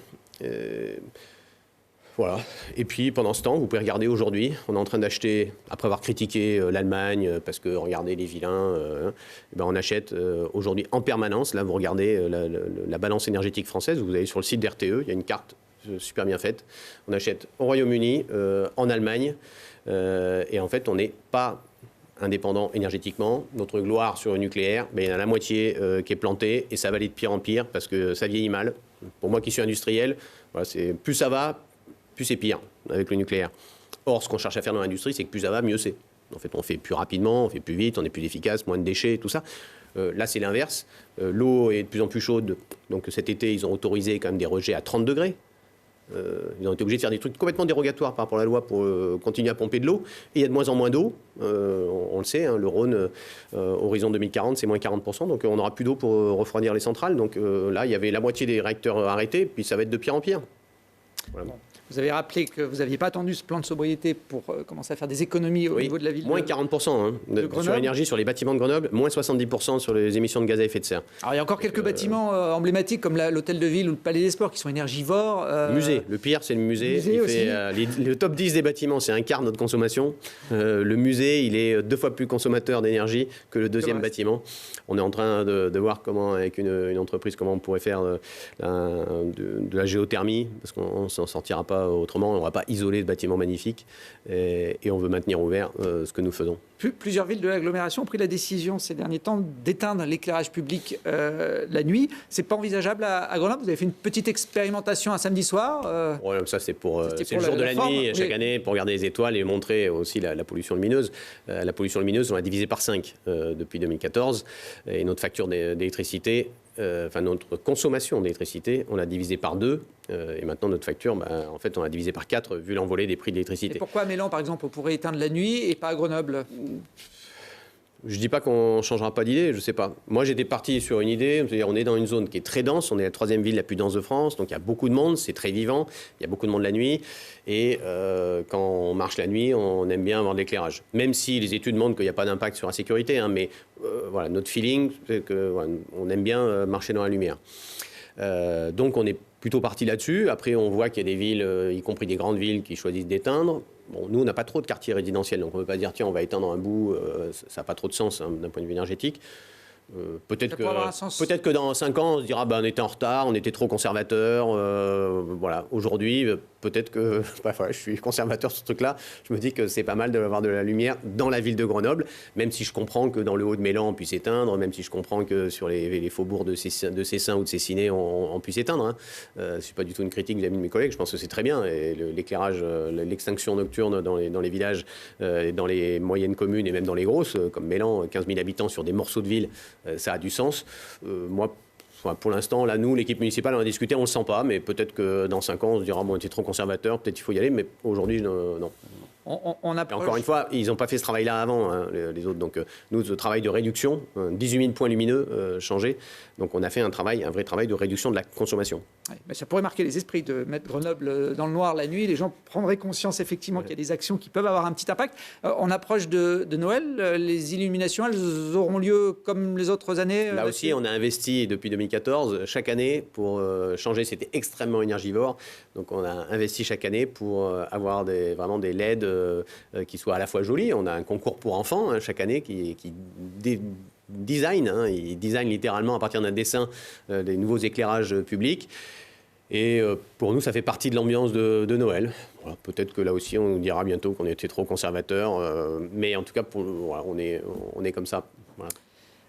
Voilà. Et puis, pendant ce temps, vous pouvez regarder aujourd'hui, on est en train d'acheter, après avoir critiqué l'Allemagne, parce que regardez les vilains, on achète aujourd'hui en permanence. Là, vous regardez la balance énergétique française, vous allez sur le site d'RTE, il y a une carte super bien faite. On achète au Royaume-Uni, en Allemagne, et en fait, on n'est pas indépendant énergétiquement. Notre gloire sur le nucléaire, il y en a la moitié qui est plantée, et ça va aller de pire en pire, parce que ça vieillit mal. Pour moi qui suis industriel, voilà, plus ça va, plus c'est pire avec le nucléaire. Or, ce qu'on cherche à faire dans l'industrie, c'est que plus ça va, mieux c'est. En fait, on fait plus rapidement, on fait plus vite, on est plus efficace, moins de déchets, tout ça. Là, c'est l'inverse. L'eau est de plus en plus chaude. Donc cet été, ils ont autorisé quand même des rejets à 30 degrés. Ils ont été obligés de faire des trucs complètement dérogatoires par rapport à la loi pour continuer à pomper de l'eau. Et il y a de moins en moins d'eau. On le sait, le Rhône, horizon 2040, c'est moins 40%. Donc on n'aura plus d'eau pour refroidir les centrales. Donc là, il y avait la moitié des réacteurs arrêtés. Puis ça va être de pire en pire. Voilà. Bon. Vous avez rappelé que vous n'aviez pas attendu ce plan de sobriété pour commencer à faire des économies au niveau de la ville. Moins 40% sur l'énergie, sur les bâtiments de Grenoble, moins 70% sur les émissions de gaz à effet de serre. Alors il y a encore quelques bâtiments emblématiques comme l'hôtel de ville ou le palais des sports qui sont énergivores. Le musée, le pire c'est le musée. Le top 10 des bâtiments, c'est un quart de notre consommation. Le musée, il est 2 fois plus consommateur d'énergie que le deuxième bâtiment. On est en train de voir comment, avec une entreprise, comment on pourrait faire de la géothermie, parce qu'on ne s'en sortira pas autrement, on ne va pas isoler le bâtiment magnifique et on veut maintenir ouvert ce que nous faisons. Plusieurs villes de l'agglomération ont pris la décision ces derniers temps d'éteindre l'éclairage public la nuit. C'est pas envisageable à Grenoble? Vous avez fait une petite expérimentation un samedi soir Ouais, ça c'est le jour de la nuit chaque année pour regarder les étoiles et montrer aussi la pollution lumineuse. La pollution lumineuse, on l'a divisée par 5 depuis 2014 et notre facture d'électricité, notre consommation d'électricité, on l'a divisée par 2 et maintenant notre facture, en fait, on l'a divisée par 4 vu l'envolée des prix de l'électricité. Et pourquoi à Mélan, par exemple, on pourrait éteindre la nuit et pas à Grenoble? Je ne dis pas qu'on ne changera pas d'idée, je ne sais pas. Moi, j'étais parti sur une idée, c'est-à-dire on est dans une zone qui est très dense, on est la 3e ville la plus dense de France, donc il y a beaucoup de monde, c'est très vivant, il y a beaucoup de monde la nuit, et quand on marche la nuit, on aime bien avoir de l'éclairage. Même si les études montrent qu'il n'y a pas d'impact sur la sécurité, hein, mais voilà, notre feeling, c'est qu'on aime bien marcher dans la lumière. Donc on est plutôt parti là-dessus. Après, on voit qu'il y a des villes, y compris des grandes villes, qui choisissent d'éteindre. Bon, nous, on n'a pas trop de quartiers résidentiels, donc on ne peut pas dire, tiens, on va éteindre un bout, ça n'a pas trop de sens hein, d'un point de vue énergétique. Peut-être que dans 5 ans, on se dira, on était en retard, on était trop conservateur. Voilà. Aujourd'hui, peut-être que je suis conservateur sur ce truc-là. Je me dis que c'est pas mal d'avoir de la lumière dans la ville de Grenoble, même si je comprends que dans le Haut-de-Mélan, on puisse éteindre, même si je comprends que sur les faubourgs de Cessin ou de Cessiné, on puisse éteindre. Hein. Je ne suis pas du tout une critique vis-à-vis de mes collègues. Je pense que c'est très bien. Et l'éclairage, l'extinction nocturne dans les villages, dans les moyennes communes et même dans les grosses, comme Mélan, 15 000 habitants sur des morceaux de ville, ça a du sens. Moi, pour l'instant, là, nous, l'équipe municipale, on a discuté, on ne le sent pas, mais peut-être que dans 5 ans, on se dira, bon, on était trop conservateur, peut-être il faut y aller, mais aujourd'hui, non. On approche... Encore une fois, ils n'ont pas fait ce travail-là avant, hein, les autres. Donc, nous, ce travail de réduction, 18 000 points lumineux changés. Donc, on a fait un vrai travail de réduction de la consommation. Ouais, mais ça pourrait marquer les esprits de mettre Grenoble dans le noir la nuit. Les gens prendraient conscience, effectivement, qu'il y a des actions qui peuvent avoir un petit impact. On approche de Noël. Les illuminations, elles auront lieu comme les autres années Là aussi, on a investi depuis 2014, chaque année, pour changer. C'était extrêmement énergivore. Donc, on a investi chaque année pour avoir vraiment des LED qui soient à la fois jolis. On a un concours pour enfants hein, chaque année qui design. Hein, ils designent littéralement à partir d'un dessin des nouveaux éclairages publics. Et pour nous, ça fait partie de l'ambiance de Noël. Voilà, peut-être que là aussi, on nous dira bientôt qu'on était trop conservateur. Mais en tout cas, voilà, on est comme ça. Voilà.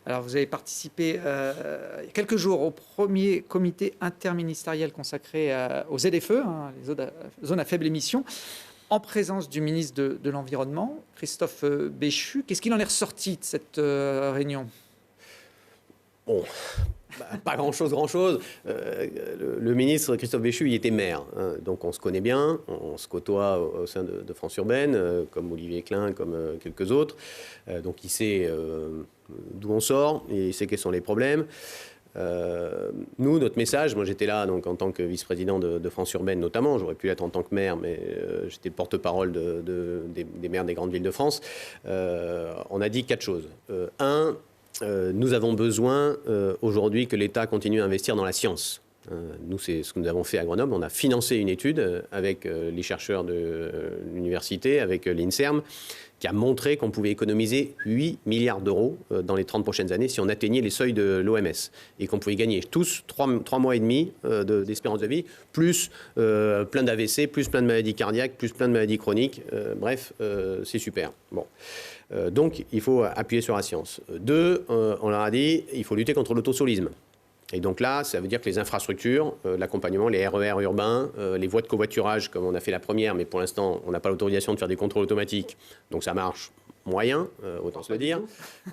Alors, vous avez participé il y a quelques jours au premier comité interministériel consacré aux ZFE, hein, les zones à faible émission, en présence du ministre de l'Environnement, Christophe Béchu. Qu'est-ce qu'il en est ressorti de cette réunion ? Bon, pas grand-chose. Le ministre Christophe Béchu, il était maire. Hein, donc on se connaît bien, on se côtoie au sein de France Urbaine, comme Olivier Klein, comme quelques autres. Donc il sait d'où on sort, il sait quels sont les problèmes. Nous, notre message, moi j'étais là donc, en tant que vice-président de France Urbaine notamment, j'aurais pu l'être en tant que maire, mais j'étais porte-parole des maires des grandes villes de France. On a dit 4 choses. Nous avons besoin aujourd'hui que l'État continue à investir dans la science. Nous, c'est ce que nous avons fait à Grenoble. On a financé une étude avec les chercheurs de l'université, avec l'INSERM, qui a montré qu'on pouvait économiser 8 milliards d'euros dans les 30 prochaines années si on atteignait les seuils de l'OMS et qu'on pouvait gagner tous 3 mois et demi d'espérance de vie, plus plein d'AVC, plus plein de maladies cardiaques, plus plein de maladies chroniques. Bref, c'est super. Bon. Donc, il faut appuyer sur la science. 2, on leur a dit, il faut lutter contre l'autosolisme. Et donc là, ça veut dire que les infrastructures, l'accompagnement, les RER urbains, les voies de covoiturage, comme on a fait la première, mais pour l'instant, on n'a pas l'autorisation de faire des contrôles automatiques, donc ça marche moyen, autant se le dire.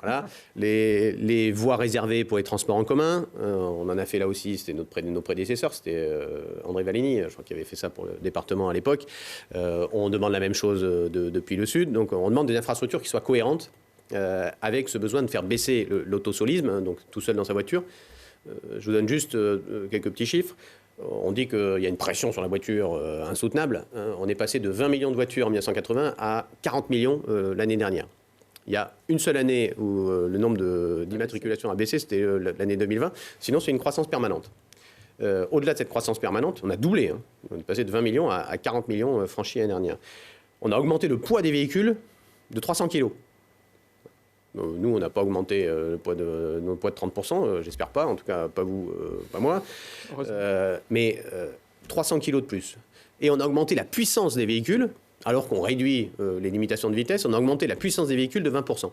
Voilà. Les voies réservées pour les transports en commun, on en a fait là aussi, c'était nos prédécesseurs, c'était André Valigny, je crois qu'il avait fait ça pour le département à l'époque. On demande la même chose depuis le Sud, donc on demande des infrastructures qui soient cohérentes avec ce besoin de faire baisser l'autosolisme, hein, donc tout seul dans sa voiture. Je vous donne juste quelques petits chiffres. On dit qu'il y a une pression sur la voiture insoutenable. On est passé de 20 millions de voitures en 1980 à 40 millions l'année dernière. Il y a une seule année où le nombre d'immatriculations a baissé, c'était l'année 2020. Sinon, c'est une croissance permanente. Au-delà de cette croissance permanente, on a doublé. Hein. On est passé de 20 millions à 40 millions franchis l'année dernière. On a augmenté le poids des véhicules de 300 kilos. Nous, on n'a pas augmenté nos poids de 30%, j'espère pas, en tout cas pas vous, pas moi, mais 300 kilos de plus. Et on a augmenté la puissance des véhicules, alors qu'on réduit les limitations de vitesse, on a augmenté la puissance des véhicules de 20%.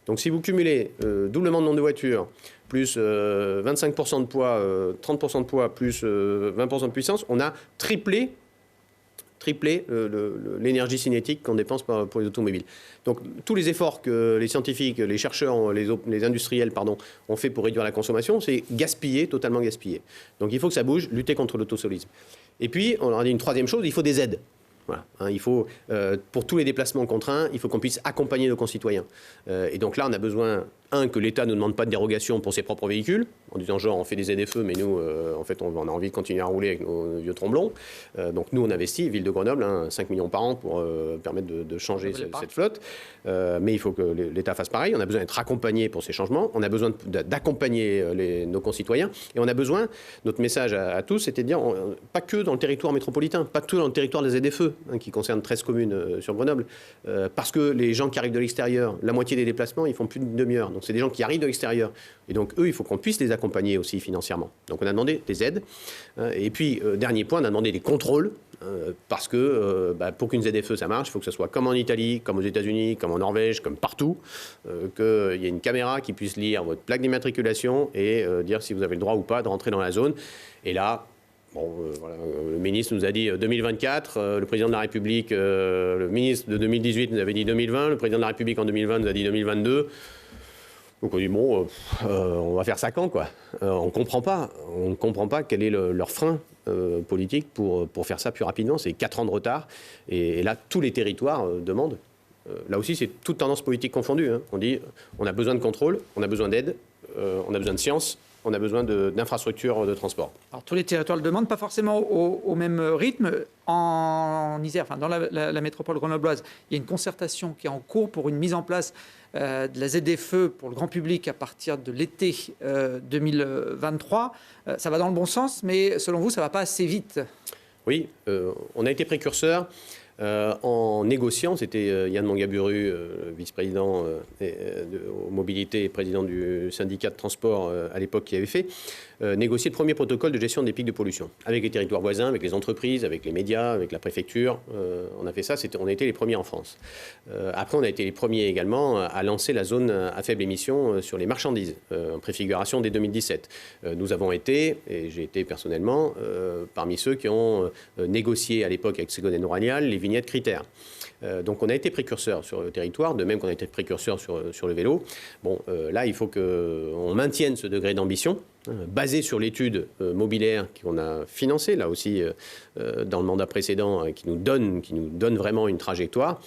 Donc si vous cumulez doublement de nombre de voitures, plus 25% de poids, 30% de poids, plus 20% de puissance, on a triplé l'énergie cinétique qu'on dépense pour les automobiles. Donc tous les efforts que les scientifiques, les chercheurs, les industriels ont fait pour réduire la consommation, c'est totalement gaspillé. Donc il faut que ça bouge, lutter contre l'autosolisme. Et puis, on leur a dit une troisième chose, il faut des aides. Voilà, hein, il faut, pour tous les déplacements contraints, il faut qu'on puisse accompagner nos concitoyens. Et donc là, on a besoin, que l'État ne nous demande pas de dérogation pour ses propres véhicules, en disant genre on fait des ZFE, mais nous, en fait, on a envie de continuer à rouler avec nos vieux tromblons. Donc nous, on investit, Ville de Grenoble, 5 millions par an pour permettre de changer cette flotte. Mais il faut que l'État fasse pareil. On a besoin d'être accompagné pour ces changements. On a besoin d'accompagner nos concitoyens. Et on a besoin, notre message à tous, c'était de dire, pas que dans le territoire métropolitain, pas que dans le territoire des ZFE, qui concerne 13 communes sur Grenoble, parce que les gens qui arrivent de l'extérieur, la moitié des déplacements, ils font plus d'une demi-heure. Donc c'est des gens qui arrivent de l'extérieur. Et donc eux, il faut qu'on puisse les accompagner aussi financièrement. Donc on a demandé des aides. Et puis, dernier point, on a demandé des contrôles. Parce que pour qu'une ZFE ça marche, il faut que ce soit comme en Italie, comme aux États-Unis, comme en Norvège, comme partout, qu'il y ait une caméra qui puisse lire votre plaque d'immatriculation et dire si vous avez le droit ou pas de rentrer dans la zone. Et là, voilà, le ministre nous a dit 2024, le président de la République, le ministre de 2018 nous avait dit 2020, le président de la République en 2020 nous a dit 2022. Donc on dit on va faire ça quand quoi. On ne comprend pas quel est leur frein politique pour faire ça plus rapidement. C'est 4 ans de retard et là tous les territoires demandent. Là aussi c'est toute tendance politique confondue. On dit on a besoin de contrôle, on a besoin d'aide, on a besoin de science. On a besoin d'infrastructures de transport. Alors, tous les territoires le demandent, pas forcément au même rythme. En Isère, dans la métropole grenobloise, il y a une concertation qui est en cours pour une mise en place de la ZFE pour le grand public à partir de l'été 2023. Ça va dans le bon sens, mais selon vous, ça ne va pas assez vite. Oui, on a été précurseurs. En négociant, c'était Yann Mangaburu, vice-président aux mobilités et président du syndicat de transport à l'époque qui avait fait, négocier le premier protocole de gestion des pics de pollution avec les territoires voisins, avec les entreprises, avec les médias, avec la préfecture. On a fait ça, on a été les premiers en France. Après, on a été les premiers également à lancer la zone à faible émission sur les marchandises, en préfiguration dès 2017. Nous avons été, et j'ai été personnellement, parmi ceux qui ont négocié à l'époque avec Ségolène Royal les vignettes critères. Donc on a été précurseurs sur le territoire, de même qu'on a été précurseurs sur le vélo. Là, il faut qu'on maintienne ce degré d'ambition, basé sur l'étude mobilière qu'on a financée, là aussi, dans le mandat précédent, qui nous donne vraiment une trajectoire.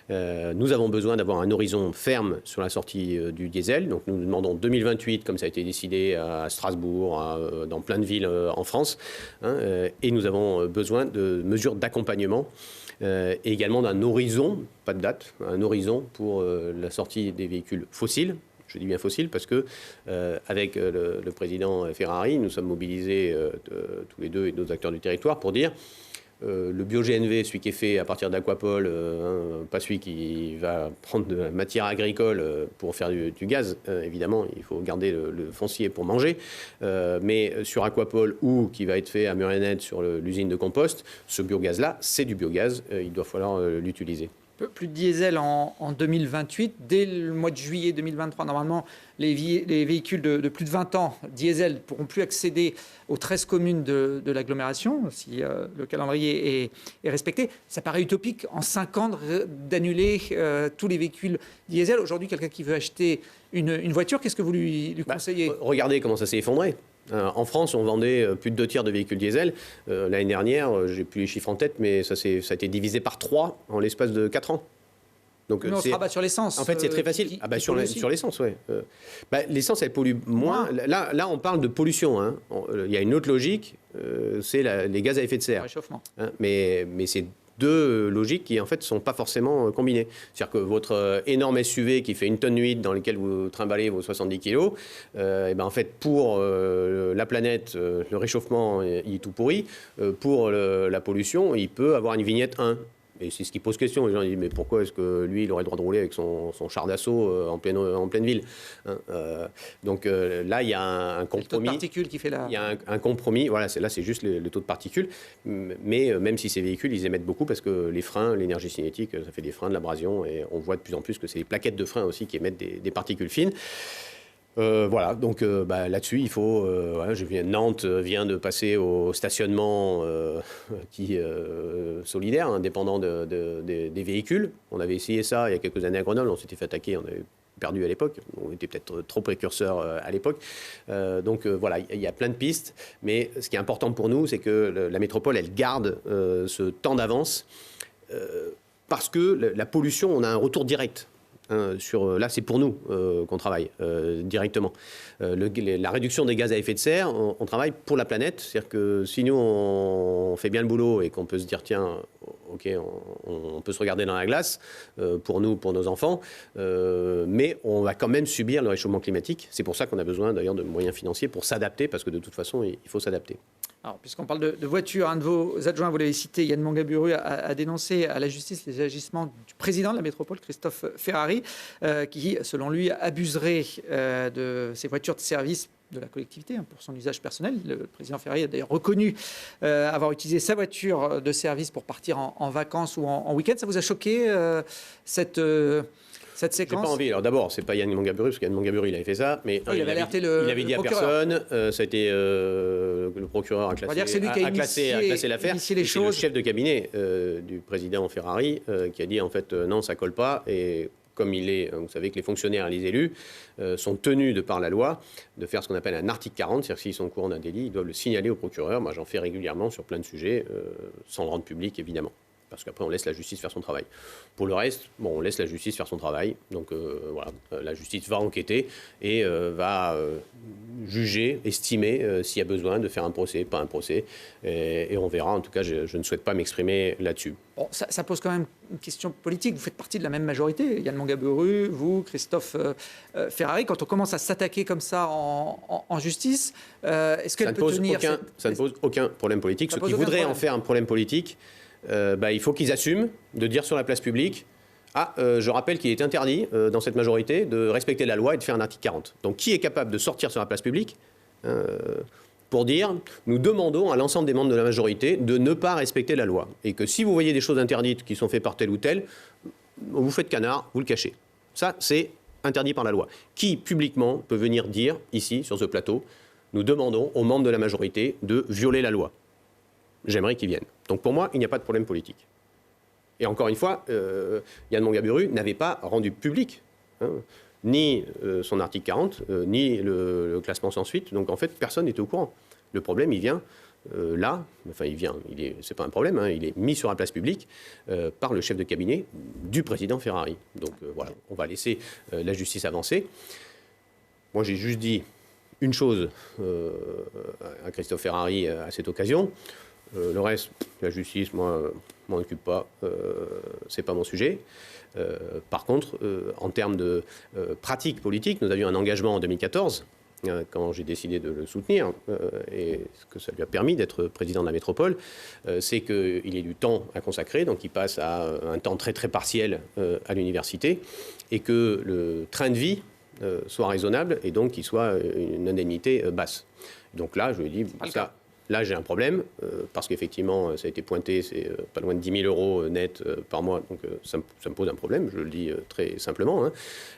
Nous avons besoin d'avoir un horizon ferme sur la sortie du diesel. Donc nous demandons 2028, comme ça a été décidé à Strasbourg, dans plein de villes en France. Et nous avons besoin de mesures d'accompagnement. Et également d'un horizon, pas de date, un horizon pour la sortie des véhicules fossiles. Je dis bien fossiles parce que avec le président Ferrari, nous sommes mobilisés tous les deux et d'autres acteurs du territoire pour dire le bio-GNV, celui qui est fait à partir d'aquapol, pas celui qui va prendre de la matière agricole pour faire du gaz. Évidemment, il faut garder le foncier pour manger. Mais sur aquapol ou qui va être fait à Murianet sur l'usine de compost, ce biogaz-là, c'est du biogaz. Il doit falloir l'utiliser. Plus de diesel en 2028. Dès le mois de juillet 2023, normalement, les véhicules de plus de 20 ans diesel ne pourront plus accéder aux 13 communes de l'agglomération, si le calendrier est respecté. Ça paraît utopique, en 5 ans, d'annuler tous les véhicules diesel. Aujourd'hui, quelqu'un qui veut acheter une voiture, qu'est-ce que vous lui conseillez ? Regardez comment ça s'est effondré. En France, on vendait plus de 2 tiers de véhicules diesel. L'année dernière, j'ai plus les chiffres en tête, mais ça a été divisé par 3 en l'espace de 4 ans. Donc, mais on se rabat sur l'essence. En fait, c'est très facile. Sur l'essence, oui. L'essence, elle pollue moins. Là, on parle de pollution. Il y a une autre logique, c'est les gaz à effet de serre. Le réchauffement. Mais c'est 2 logiques qui en fait ne sont pas forcément combinées. C'est-à-dire que votre énorme SUV qui fait 1,8 tonne dans lequel vous trimballez vos 70 kilos, en fait pour la planète, le réchauffement il est tout pourri. Pour la pollution, il peut avoir une vignette 1. Et c'est ce qui pose question. Les gens disent mais pourquoi est-ce que lui il aurait le droit de rouler avec son char d'assaut en pleine ville Donc là il y a un compromis. Le taux de particules qui fait la... Il y a un compromis. Voilà, c'est juste le taux de particules. Mais même si ces véhicules ils émettent beaucoup parce que les freins, l'énergie cinétique, ça fait des freins, de l'abrasion et on voit de plus en plus que c'est les plaquettes de frein aussi qui émettent des particules fines. Voilà, donc là-dessus, il faut... Nantes vient de passer au stationnement solidaire, indépendant des véhicules. On avait essayé ça il y a quelques années à Grenoble, on s'était fait attaquer, on avait perdu à l'époque. On était peut-être trop précurseurs à l'époque. Voilà, il y a plein de pistes. Mais ce qui est important pour nous, c'est que la métropole, elle garde ce temps d'avance parce que la pollution, on a un retour direct. Là, c'est pour nous qu'on travaille directement. La réduction des gaz à effet de serre, on travaille pour la planète. C'est-à-dire que si nous, on fait bien le boulot et qu'on peut se dire, tiens, OK, on peut se regarder dans la glace, pour nous, pour nos enfants, mais on va quand même subir le réchauffement climatique. C'est pour ça qu'on a besoin d'ailleurs de moyens financiers pour s'adapter, parce que de toute façon, il faut s'adapter. Alors, puisqu'on parle de voitures, un de vos adjoints, vous l'avez cité, Yann Mangaburu, a dénoncé à la justice les agissements du président de la métropole, Christophe Ferrari, qui, selon lui, abuserait de ces voitures de service de la collectivité pour son usage personnel. Le président Ferrari a d'ailleurs reconnu avoir utilisé sa voiture de service pour partir en vacances ou en week-end. Ça vous a choqué, cette séquence? J'ai pas envie. Alors d'abord, c'est pas Yann Mangaburu, parce qu'Yann Mangaburu, il avait fait ça, mais il avait dit à personne. Ça a été le procureur a classé l'affaire. C'est le chef de cabinet du président Ferrari qui a dit en fait non, ça colle pas. Et comme vous savez que les fonctionnaires et les élus sont tenus de par la loi de faire ce qu'on appelle un article 40, c'est-à-dire que s'ils sont au courant d'un délit, ils doivent le signaler au procureur. Moi, j'en fais régulièrement sur plein de sujets, sans le rendre public, évidemment. Parce qu'après, on laisse la justice faire son travail. Pour le reste, on laisse la justice faire son travail. Donc voilà, la justice va enquêter et va juger, estimer s'il y a besoin de faire un procès, pas un procès. Et on verra. En tout cas, je ne souhaite pas m'exprimer là-dessus. Bon, ça pose quand même une question politique. Vous faites partie de la même majorité. Yann Mangaburu, vous, Christophe Ferrari. Quand on commence à s'attaquer comme ça en justice, est-ce qu'elle peut tenir... Ça ne pose aucun problème politique. Ceux qui voudraient en faire un problème politique... il faut qu'ils assument de dire sur la place publique je rappelle qu'il est interdit dans cette majorité de respecter la loi et de faire un article 40. Donc qui est capable de sortir sur la place publique pour dire nous demandons à l'ensemble des membres de la majorité de ne pas respecter la loi et que si vous voyez des choses interdites qui sont faites par tel ou tel, vous faites canard, vous le cachez. Ça, c'est interdit par la loi. Qui publiquement peut venir dire ici sur ce plateau nous demandons aux membres de la majorité de violer la loi? J'aimerais qu'ils viennent. Donc pour moi, il n'y a pas de problème politique. Et encore une fois, Yann Mangaburu n'avait pas rendu public ni son article 40, ni le classement sans suite. Donc en fait, personne n'était au courant. Le problème, il vient c'est pas un problème, il est mis sur la place publique par le chef de cabinet du président Ferrari. Donc voilà, on va laisser la justice avancer. Moi, j'ai juste dit une chose à Christophe Ferrari à cette occasion. Le reste, la justice, moi, m'en occupe pas. C'est pas mon sujet. Par contre, en termes de pratique politique, nous avions un engagement en 2014, quand j'ai décidé de le soutenir, et ce que ça lui a permis d'être président de la métropole, c'est qu'il ait du temps à consacrer, donc il passe à un temps très très partiel à l'université, et que le train de vie soit raisonnable, et donc qu'il soit une indemnité basse. Donc là, je lui ai dit, là, j'ai un problème, parce qu'effectivement, ça a été pointé, c'est pas loin de 10 000 euros net par mois, donc ça me pose un problème, je le dis très simplement,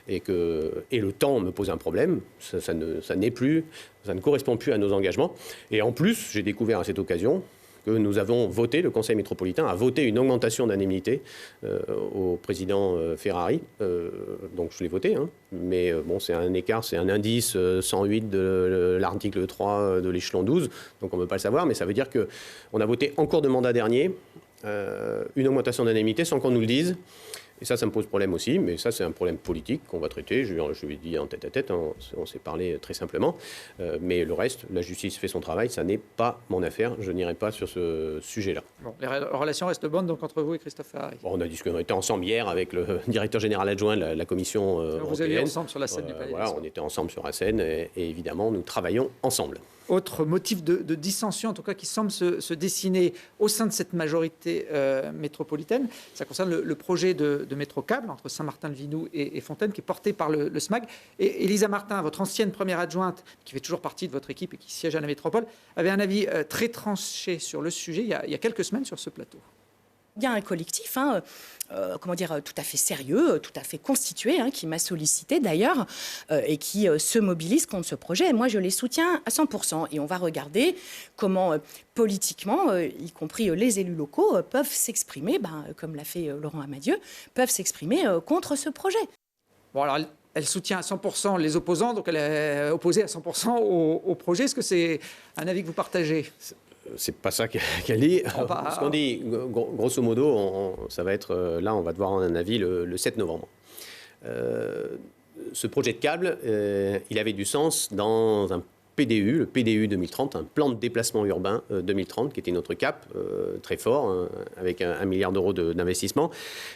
et le temps me pose un problème, ça ne correspond plus à nos engagements. Et en plus, j'ai découvert à cette occasion que nous avons voté, le Conseil métropolitain a voté une augmentation d'indemnité au président Ferrari. Donc je l'ai voté, mais bon, c'est un écart, c'est un indice 108 de l'article 3 de l'échelon 12, donc on ne peut pas le savoir, mais ça veut dire qu'on a voté en cours de mandat dernier une augmentation d'indemnité sans qu'on nous le dise. Et ça me pose problème aussi, mais ça, c'est un problème politique qu'on va traiter. Je lui ai dit en tête à tête, on s'est parlé très simplement. Mais le reste, la justice fait son travail, ça n'est pas mon affaire. Je n'irai pas sur ce sujet-là. Bon, les relations restent bonnes donc entre vous et Christophe Ferrari. Bon, on était ensemble hier avec le directeur général adjoint de la commission européenne. Vous étiez ensemble sur la scène du Palais. Voilà, on était ensemble sur la scène et évidemment, nous travaillons ensemble. Autre motif de dissension, en tout cas, qui semble se dessiner au sein de cette majorité métropolitaine, ça concerne le projet de métro câble entre Saint-Martin-le-Vinou et Fontaine, qui est porté par le SMAG. Et Elisa Martin, votre ancienne première adjointe, qui fait toujours partie de votre équipe et qui siège à la métropole, avait un avis très tranché sur le sujet il y a quelques semaines sur ce plateau. Il y a un collectif, tout à fait sérieux, tout à fait constitué, qui m'a sollicité d'ailleurs, et qui se mobilise contre ce projet. Et moi, je les soutiens à 100%. Et on va regarder comment, politiquement, y compris les élus locaux, peuvent s'exprimer, comme l'a fait Laurent Amadieu, peuvent s'exprimer contre ce projet. Bon, alors, elle soutient à 100% les opposants, donc elle est opposée à 100% au projet. Est-ce que c'est un avis que vous partagez ? C'est pas ça qu'elle dit. Ce qu'on dit, grosso modo, ça va être, là, on va devoir un avis le 7 novembre. Ce projet de câble, il avait du sens dans un PDU, le PDU 2030, un plan de déplacement urbain 2030, qui était notre cap très fort, avec 1 milliard d'euros d'investissement,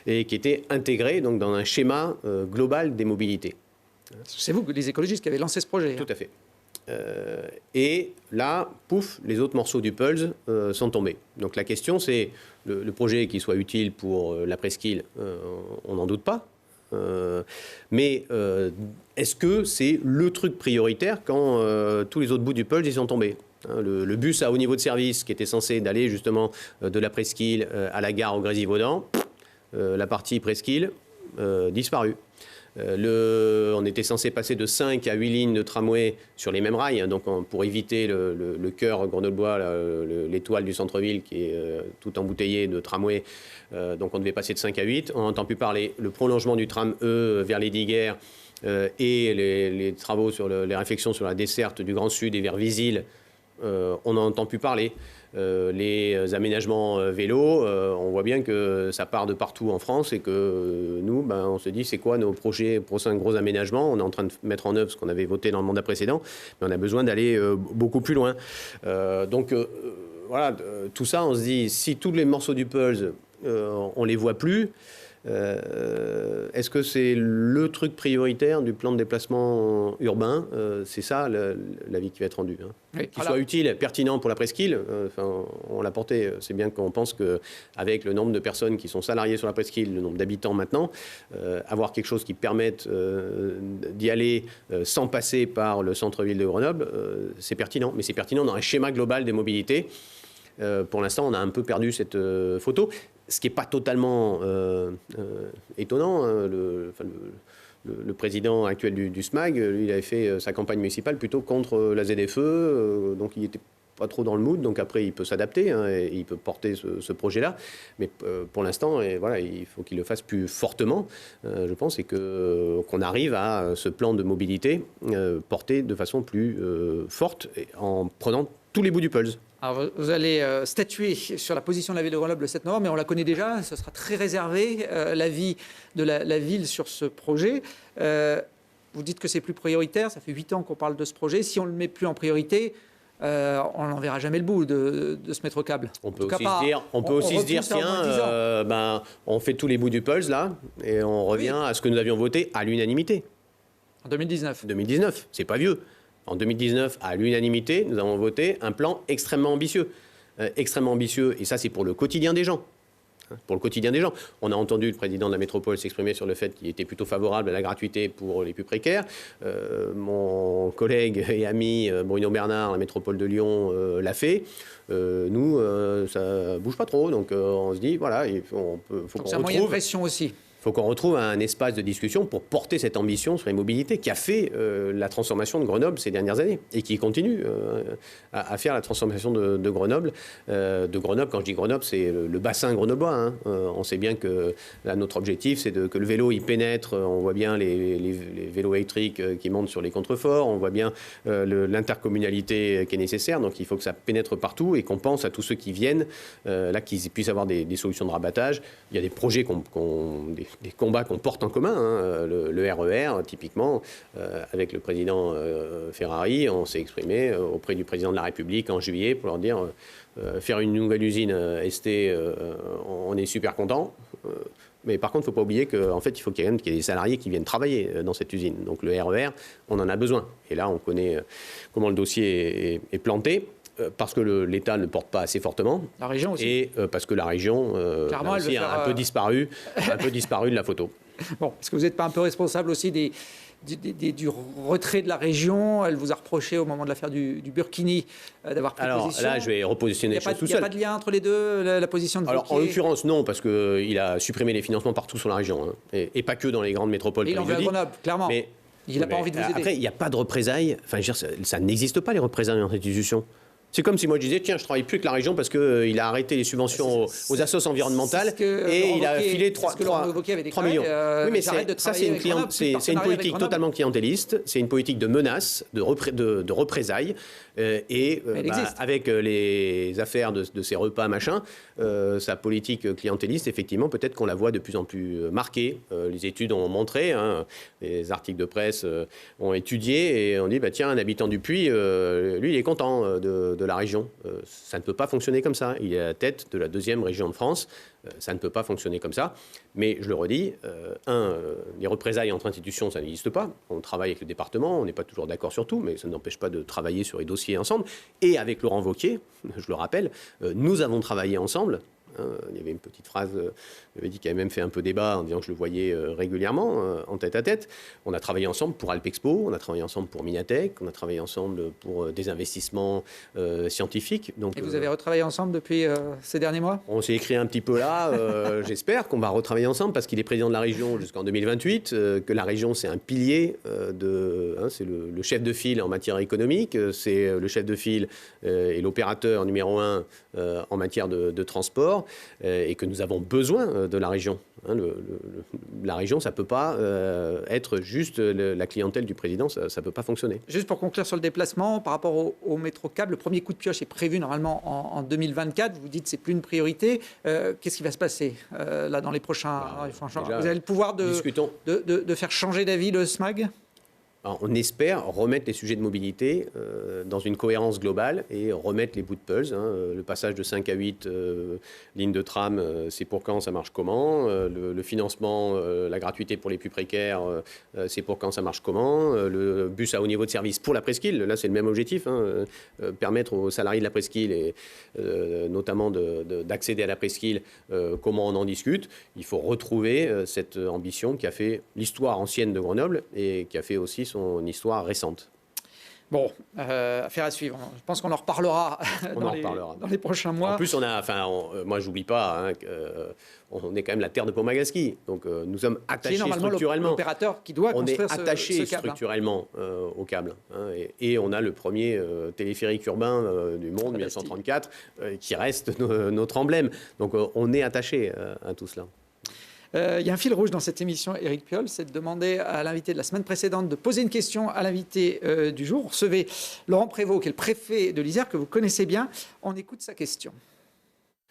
et qui était intégré donc, dans un schéma global des mobilités. C'est vous, les écologistes, qui avez lancé ce projet. Tout à fait. Et là, pouf, les autres morceaux du puzzle sont tombés. Donc la question, c'est le projet qui soit utile pour la presqu'île, on n'en doute pas. Mais est-ce que c'est le truc prioritaire quand tous les autres bouts du puzzle ils sont tombés? Le bus à haut niveau de service qui était censé d'aller justement de la presqu'île à la gare au Grésivaudan, la partie presqu'île disparue. On était censé passer de 5 à 8 lignes de tramway sur les mêmes rails, donc pour éviter le cœur grenoblois, l'étoile du centre-ville qui est tout embouteillé de tramway. Donc on devait passer de 5 à 8. On n'entend plus parler. Le prolongement du tram E vers les Diguères et les travaux sur les réflexions sur la desserte du Grand Sud et vers Visil, on n'en entend plus parler. Les aménagements vélos, on voit bien que ça part de partout en France et que nous, on se dit c'est quoi nos prochains gros aménagements. On est en train de mettre en œuvre ce qu'on avait voté dans le mandat précédent, mais on a besoin d'aller beaucoup plus loin. Donc voilà, tout ça, on se dit si tous les morceaux du puzzle, on les voit plus. Est-ce que c'est le truc prioritaire du plan de déplacement urbain? C'est ça l'avis qui va être rendu. Hein. Oui, qu'il soit utile, pertinent pour la presqu'île, on l'a porté. C'est bien qu'on pense qu'avec le nombre de personnes qui sont salariées sur la presqu'île, le nombre d'habitants maintenant, avoir quelque chose qui permette d'y aller sans passer par le centre-ville de Grenoble, c'est pertinent. Mais c'est pertinent dans un schéma global des mobilités. Pour l'instant, on a un peu perdu cette photo. Ce qui n'est pas totalement étonnant, hein, le président actuel du SMAG, lui, il avait fait sa campagne municipale plutôt contre la ZFE, donc il n'était pas trop dans le mood, donc après il peut s'adapter, hein, et il peut porter ce projet-là, mais pour l'instant, voilà, il faut qu'il le fasse plus fortement, je pense, et qu'on arrive à ce plan de mobilité porté de façon plus forte, en prenant tous les bouts du puzzle. Alors, vous allez statuer sur la position de la ville de Grenoble le 7 novembre, mais on la connaît déjà, ce sera très réservé, l'avis de la ville sur ce projet. Vous dites que c'est plus prioritaire, ça fait 8 ans qu'on parle de ce projet. Si on ne le met plus en priorité, on n'en verra jamais le bout de se mettre au câble. On peut aussi se dire, tiens, on fait tous les bouts du puzzle là, et on revient à ce que nous avions voté à l'unanimité. En 2019. 2019, c'est pas vieux. En 2019, à l'unanimité, nous avons voté un plan extrêmement ambitieux. Et ça, c'est pour le quotidien des gens. Pour le quotidien des gens. On a entendu le président de la métropole s'exprimer sur le fait qu'il était plutôt favorable à la gratuité pour les plus précaires. Mon collègue et ami Bruno Bernard, la métropole de Lyon, l'a fait. Nous, ça bouge pas trop. Donc on se dit, voilà, faut qu'on retrouve... C'est un moyen de pression aussi. Il faut qu'on retrouve un espace de discussion pour porter cette ambition sur les mobilités qui a fait la transformation de Grenoble ces dernières années et qui continue à faire la transformation de Grenoble. Quand je dis Grenoble, c'est le bassin grenoblois. Hein. On sait bien que là, notre objectif, c'est que le vélo y pénètre. On voit bien les vélos électriques qui montent sur les contreforts. On voit bien l'intercommunalité qui est nécessaire. Donc il faut que ça pénètre partout et qu'on pense à tous ceux qui viennent, là, qu'ils puissent avoir des solutions de rabattage. Il y a des projets des combats qu'on porte en commun, hein, le RER, typiquement, avec le président Ferrari, on s'est exprimé auprès du président de la République en juillet pour leur dire faire une nouvelle usine ST, on est super content. Mais par contre, il ne faut pas oublier qu'en fait, il faut qu'il y ait des salariés qui viennent travailler dans cette usine. Donc le RER, on en a besoin. Et là, on connaît comment le dossier est planté. Parce que l'État ne porte pas assez fortement. La région aussi. Et parce que la région aussi a un peu disparu de la photo. Bon, est-ce que vous n'êtes pas un peu responsable aussi du retrait de la région? Elle vous a reproché au moment de l'affaire du Burkini d'avoir pris position. Alors là, je vais repositionner les choses tout seul. Il n'y a pas de lien entre les deux, la position de Wauquiez? Alors en l'occurrence, non, parce qu'il a supprimé les financements partout sur la région, hein, et pas que dans les grandes métropoles. Et il en veut à Grenoble, clairement. Il n'a pas envie de vous aider. Après, il n'y a pas de représailles. Enfin, je veux dire, ça n'existe pas, les représailles dans cette institution. C'est comme si moi je disais, tiens, je ne travaille plus avec la région parce qu'il a arrêté les subventions aux assos environnementales et il a filé 3 millions. Oui, mais ça, c'est une politique totalement clientéliste, c'est une politique de menace, de représailles. Avec les affaires de ces repas, machin, sa politique clientéliste, effectivement, peut-être qu'on la voit de plus en plus marquée. Les études ont montré, les articles de presse ont étudié et on dit, bah, tiens, un habitant du Puy, lui, il est content de la région. Ça ne peut pas fonctionner comme ça. Il est à la tête de la 2e région de France. Ça ne peut pas fonctionner comme ça. Mais je le redis, les représailles entre institutions, ça n'existe pas. On travaille avec le département, on n'est pas toujours d'accord sur tout, mais ça ne n'empêche pas de travailler sur les dossiers ensemble. Et avec Laurent Wauquiez, je le rappelle, nous avons travaillé ensemble. Il y avait une petite phrase, il avait dit qu'il avait même fait un peu débat en disant que je le voyais régulièrement en tête à tête. On a travaillé ensemble pour Alpexpo, on a travaillé ensemble pour Minatech, on a travaillé ensemble pour des investissements scientifiques. Donc, et vous avez retravaillé ensemble depuis ces derniers mois ? On s'est écrit un petit peu là, j'espère qu'on va retravailler ensemble parce qu'il est président de la région jusqu'en 2028, que la région c'est un pilier, c'est le chef de file en matière économique, c'est le chef de file et l'opérateur numéro 1 en matière de transport. Et que nous avons besoin de la région. La région, ça ne peut pas être juste la clientèle du président, ça ne peut pas fonctionner. Juste pour conclure sur le déplacement, par rapport au métro-câble, le premier coup de pioche est prévu normalement en 2024. Vous dites que ce n'est plus une priorité. Qu'est-ce qui va se passer là dans les prochains... Vous avez le pouvoir de faire changer d'avis le SMAG ? Alors, on espère remettre les sujets de mobilité dans une cohérence globale et remettre les bouts de puzzle. Le passage de 5 à 8 lignes de tram, c'est pour quand, ça marche comment. Le financement, la gratuité pour les plus précaires, c'est pour quand, ça marche comment. Le bus à haut niveau de service pour la presqu'île, là c'est le même objectif. Permettre aux salariés de la presqu'île, et notamment d'accéder à la presqu'île, comment on en discute. Il faut retrouver cette ambition qui a fait l'histoire ancienne de Grenoble et qui a fait aussi son histoire récente. Bon, affaire à suivre. Je pense qu'on en reparlera dans les prochains mois. En plus, moi, j'oublie pas qu'on est quand même la terre de Pont-Magaski. Donc, nous sommes attachés structurellement. L'opérateur qui doit construire on est attaché structurellement au câble. Et on a le premier téléphérique urbain du monde, 1934, qui reste notre emblème. Donc, on est attaché à tout cela. Il y a un fil rouge dans cette émission, Éric Piolle, c'est de demander à l'invité de la semaine précédente de poser une question à l'invité du jour. Vous recevez Laurent Prévost, qui est le préfet de l'Isère, que vous connaissez bien. On écoute sa question.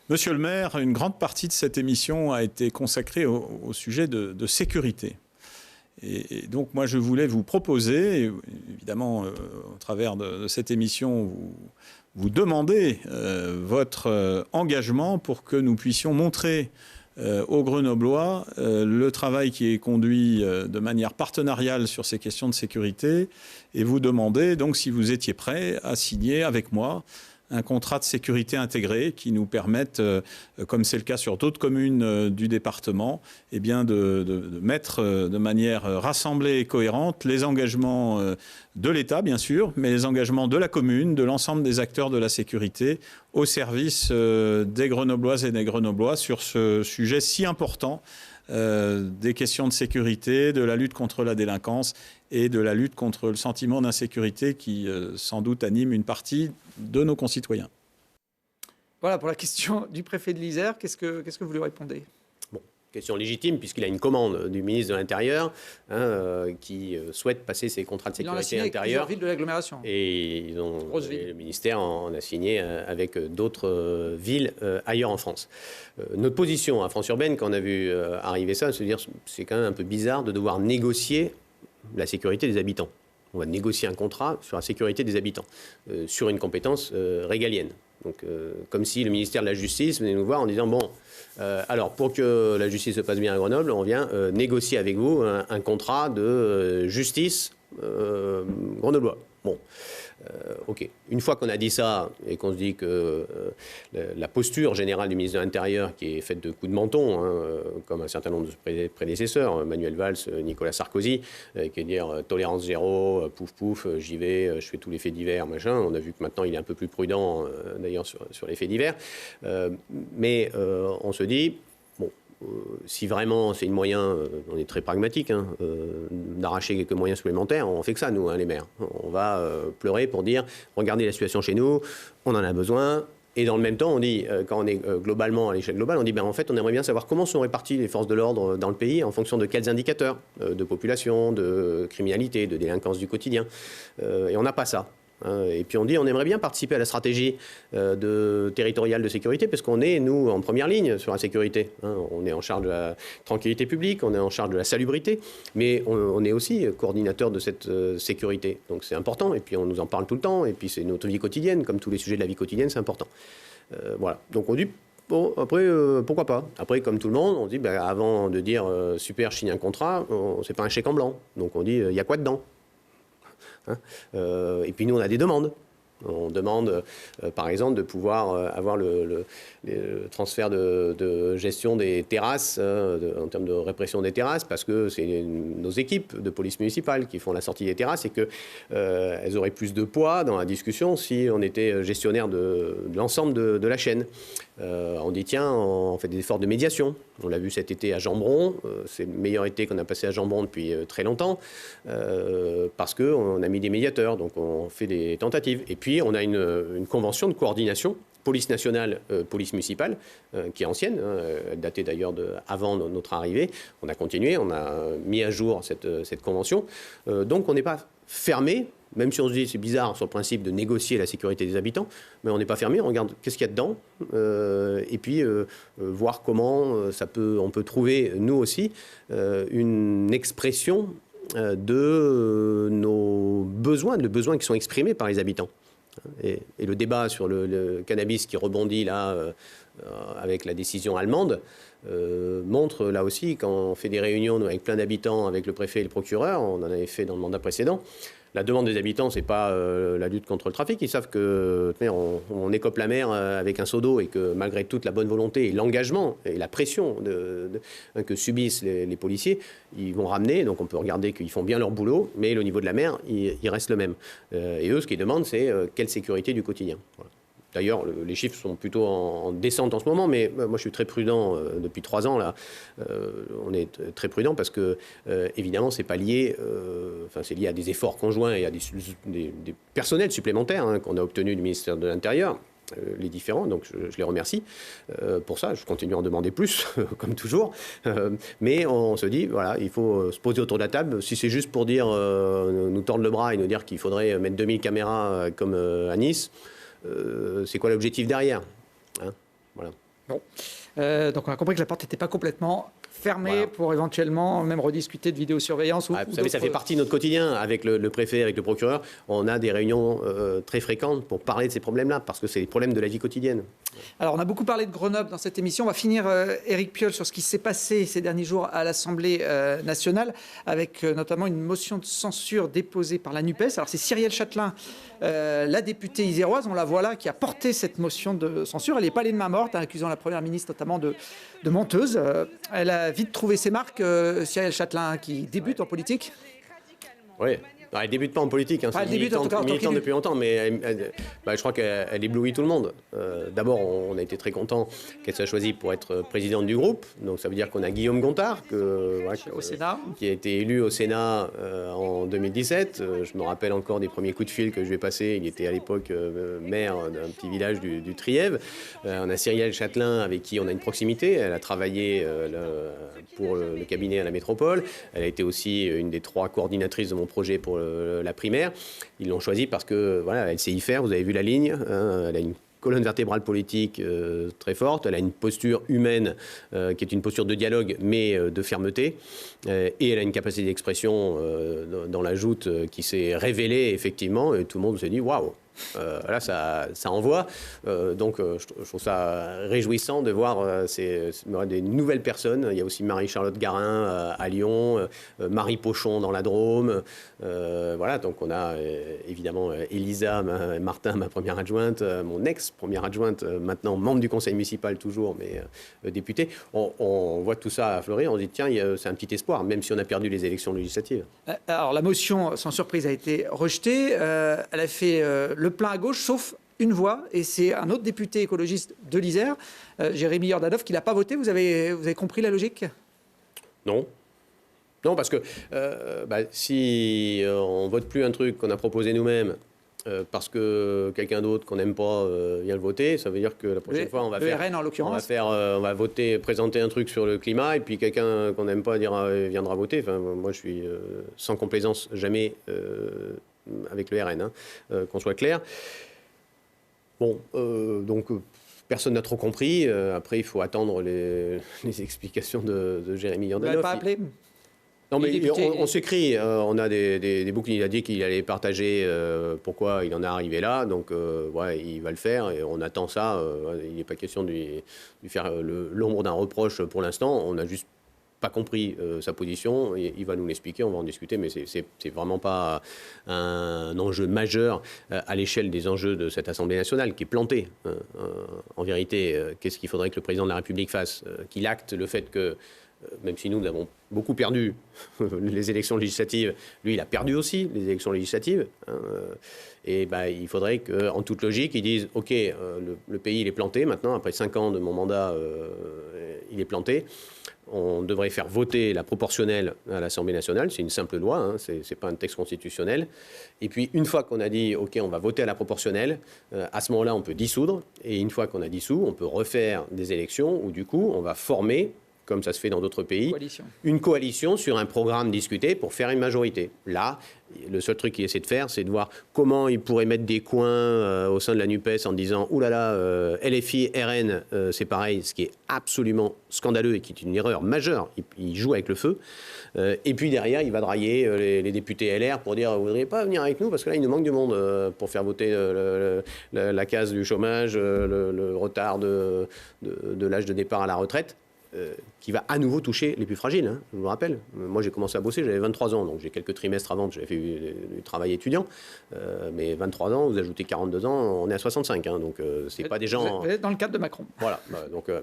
Monsieur le maire, une grande partie de cette émission a été consacrée au sujet de sécurité. Et donc, moi, je voulais vous proposer, évidemment, au travers de cette émission, vous demander votre engagement pour que nous puissions montrer aux Grenoblois le travail qui est conduit de manière partenariale sur ces questions de sécurité et vous demander donc si vous étiez prêt à signer avec moi un contrat de sécurité intégré qui nous permette, comme c'est le cas sur d'autres communes du département, eh bien de mettre de manière rassemblée et cohérente les engagements de l'État, bien sûr, mais les engagements de la commune, de l'ensemble des acteurs de la sécurité, au service des Grenobloises et des Grenoblois sur ce sujet si important des questions de sécurité, de la lutte contre la délinquance et de la lutte contre le sentiment d'insécurité qui, sans doute, anime une partie de nos concitoyens. Voilà pour la question du préfet de l'Isère. Qu'est-ce que vous lui répondez ? Bon, question légitime, puisqu'il a une commande du ministre de l'Intérieur qui souhaite passer ses contrats de sécurité intérieure. Villes de l'agglomération. Et le ministère en a signé avec d'autres villes ailleurs en France. Notre position à France Urbaine, quand on a vu arriver ça, c'est de dire c'est quand même un peu bizarre de devoir négocier la sécurité des habitants. On va négocier un contrat sur la sécurité des habitants, sur une compétence régalienne. Donc, comme si le ministère de la Justice venait nous voir en disant bon, alors pour que la justice se passe bien à Grenoble, on vient négocier avec vous un contrat de justice grenoblois. Bon, ok. Une fois qu'on a dit ça et qu'on se dit que la posture générale du ministre de l'Intérieur, qui est faite de coups de menton, comme un certain nombre de ses prédécesseurs, Manuel Valls, Nicolas Sarkozy, qui est dire tolérance zéro, pouf pouf, j'y vais, je fais tous les faits divers, machin. On a vu que maintenant il est un peu plus prudent, d'ailleurs, sur les faits divers. Mais on se dit, bon, si vraiment c'est une moyen, on est très pragmatique, d'arracher quelques moyens supplémentaires, on fait que ça, nous, les maires. On va pleurer pour dire, regardez la situation chez nous, on en a besoin. Et dans le même temps, on dit, quand on est globalement à l'échelle globale, on dit, en fait, on aimerait bien savoir comment sont réparties les forces de l'ordre dans le pays en fonction de quels indicateurs de population, de criminalité, de délinquance du quotidien. Et on n'a pas ça. Et puis on dit, on aimerait bien participer à la stratégie territoriale de sécurité, parce qu'on est, nous, en première ligne sur la sécurité. On est en charge de la tranquillité publique, on est en charge de la salubrité, mais on est aussi coordinateur de cette sécurité. Donc c'est important, et puis on nous en parle tout le temps, et puis c'est notre vie quotidienne, comme tous les sujets de la vie quotidienne, c'est important. Voilà, donc on dit, bon, après, pourquoi pas. Après, comme tout le monde, on dit, avant de dire, super, je signe un contrat, c'est pas un chèque en blanc. Donc on dit, il y a quoi dedans ? Et puis nous, on a des demandes. On demande, par exemple, de pouvoir avoir le transfert de gestion des terrasses, en termes de répression des terrasses, parce que c'est nos équipes de police municipale qui font la sortie des terrasses et qu'elles auraient plus de poids dans la discussion si on était gestionnaire de l'ensemble de la chaîne. On dit, tiens, on fait des efforts de médiation. On l'a vu cet été à Jambron. C'est le meilleur été qu'on a passé à Jambron depuis très longtemps, parce qu'on a mis des médiateurs, donc on fait des tentatives. Et puis, on a une convention de coordination, police nationale, police municipale, qui est ancienne, datée d'ailleurs avant notre arrivée. On a continué, on a mis à jour cette convention. Donc, on n'est pas fermé. Même si on se dit, c'est bizarre sur le principe de négocier la sécurité des habitants, mais on n'est pas fermé, on regarde qu'est-ce qu'il y a dedans, et puis voir comment on peut trouver, nous aussi, une expression de nos besoins, de besoins qui sont exprimés par les habitants. Et le débat sur le cannabis qui rebondit là, avec la décision allemande, montre là aussi, quand on fait des réunions avec plein d'habitants, avec le préfet et le procureur, on en avait fait dans le mandat précédent. La demande des habitants, c'est pas la lutte contre le trafic. Ils savent que on écope la mer avec un seau d'eau et que malgré toute la bonne volonté et l'engagement et la pression que subissent les policiers, ils vont ramener. Donc on peut regarder qu'ils font bien leur boulot, mais le niveau de la mer, il reste le même. Et eux, ce qu'ils demandent, c'est quelle sécurité du quotidien. Voilà. D'ailleurs, les chiffres sont plutôt en descente en ce moment, mais moi je suis très prudent depuis 3 ans là. On est très prudent parce que évidemment c'est pas lié, c'est lié à des efforts conjoints et à des personnels supplémentaires qu'on a obtenus du ministère de l'Intérieur. Les différents, donc je les remercie pour ça. Je continue à en demander plus, comme toujours. Mais on se dit, voilà, il faut se poser autour de la table. Si c'est juste pour dire, nous tordre le bras et nous dire qu'il faudrait mettre 2000 caméras comme à Nice, c'est quoi l'objectif derrière, voilà. Bon. Donc on a compris que la porte n'était pas complètement fermée, voilà, pour éventuellement même rediscuter de vidéosurveillance. Vous savez, ça fait partie de notre quotidien avec le préfet, avec le procureur. On a des réunions très fréquentes pour parler de ces problèmes-là, parce que c'est les problèmes de la vie quotidienne. Alors, on a beaucoup parlé de Grenoble dans cette émission. On va finir, Éric Piolle, sur ce qui s'est passé ces derniers jours à l'Assemblée nationale, avec notamment une motion de censure déposée par la NUPES. Alors, c'est Cyrielle Châtelain, la députée iséroise, on la voit là, qui a porté cette motion de censure. Elle n'est pas allée de main morte, accusant la Première ministre notamment de menteuse. Elle a vite trouvé ses marques, Cyrielle Châtelain, qui débute en politique. Oui. Elle ne débute pas en politique, c'est une militante depuis longtemps, mais je crois qu'elle éblouit tout le monde. D'abord, on a été très contents qu'elle soit choisie pour être présidente du groupe. Donc ça veut dire qu'on a Guillaume Gontard, au Sénat, qui a été élu au Sénat en 2017. Je me rappelle encore des premiers coups de fil que je lui ai passés. Il était à l'époque maire d'un petit village du Trièves. On a Cyrielle Châtelain, avec qui on a une proximité. Elle a travaillé pour le cabinet à la métropole. Elle a été aussi une des 3 coordinatrices de mon projet pour la primaire. Ils l'ont choisie parce que voilà, elle sait y faire, vous avez vu la ligne, elle a une colonne vertébrale politique très forte, elle a une posture humaine qui est une posture de dialogue mais de fermeté, et elle a une capacité d'expression dans la joute qui s'est révélée effectivement, et tout le monde s'est dit waouh. Là, ça envoie. Donc, je trouve ça réjouissant de voir des nouvelles personnes. Il y a aussi Marie-Charlotte Garin à Lyon, Marie Pochon dans la Drôme. Voilà, donc on a évidemment Elisa Martin, ma première adjointe, mon ex-première adjointe, maintenant membre du conseil municipal toujours, mais députée. On voit tout ça fleurir. On se dit, tiens, c'est un petit espoir, même si on a perdu les élections législatives. Alors, la motion, sans surprise, a été rejetée. Elle a fait le plein à gauche, sauf une voix, et c'est un autre député écologiste de l'Isère, Jérémy Jordanov, qui n'a pas voté. Vous avez compris la logique ? Non. Non, parce que si on ne vote plus un truc qu'on a proposé nous-mêmes, parce que quelqu'un d'autre qu'on n'aime pas vient le voter, ça veut dire que la prochaine fois, on va RN, en l'occurrence. on va présenter un truc sur le climat, et puis quelqu'un qu'on n'aime pas viendra voter. Enfin, moi, je suis sans complaisance jamais avec le RN, qu'on soit clair. Bon, donc personne n'a trop compris. Après, il faut attendre les explications de Jérémy Jordanov. Vous n'avez pas appelé ? Non, mais on s'écrit. On a des boucles. Il a dit qu'il allait partager pourquoi il en est arrivé là. Donc, il va le faire. Et on attend ça. Il n'est pas question de lui faire l'ombre d'un reproche pour l'instant. On n'a juste pas compris sa position. Il va nous l'expliquer. On va en discuter. Mais c'est vraiment pas un enjeu majeur à l'échelle des enjeux de cette Assemblée nationale qui est plantée. En vérité, qu'est-ce qu'il faudrait que le président de la République fasse ? Qu'il acte le fait que, même si nous avons beaucoup perdu les élections législatives, lui, il a perdu aussi les élections législatives. Et il faudrait qu'en toute logique, ils disent « Ok, le pays, il est planté maintenant. Après 5 ans de mon mandat, il est planté. On devrait faire voter la proportionnelle à l'Assemblée nationale. C'est une simple loi, ce n'est pas un texte constitutionnel. Et puis, une fois qu'on a dit « Ok, on va voter à la proportionnelle », à ce moment-là, on peut dissoudre. Et une fois qu'on a dissous, on peut refaire des élections où, du coup, on va former, comme ça se fait dans d'autres pays, une coalition sur un programme discuté pour faire une majorité. Là, le seul truc qu'il essaie de faire, c'est de voir comment il pourrait mettre des coins au sein de la NUPES en disant « Ouh là là, LFI, RN, c'est pareil », ce qui est absolument scandaleux et qui est une erreur majeure. Il joue avec le feu. Et puis derrière, il va drailler les députés LR pour dire « Vous ne voudriez pas venir avec nous parce que là, il nous manque du monde pour faire voter la case du chômage, le retard de l'âge de départ à la retraite ». Qui va à nouveau toucher les plus fragiles. Je vous le rappelle. Moi, j'ai commencé à bosser, j'avais 23 ans, donc j'ai quelques trimestres avant, j'avais fait du travail étudiant. Mais 23 ans, vous ajoutez 42 ans, on est à 65. Donc, c'est pas des gens... Vous êtes dans le cadre de Macron. Voilà.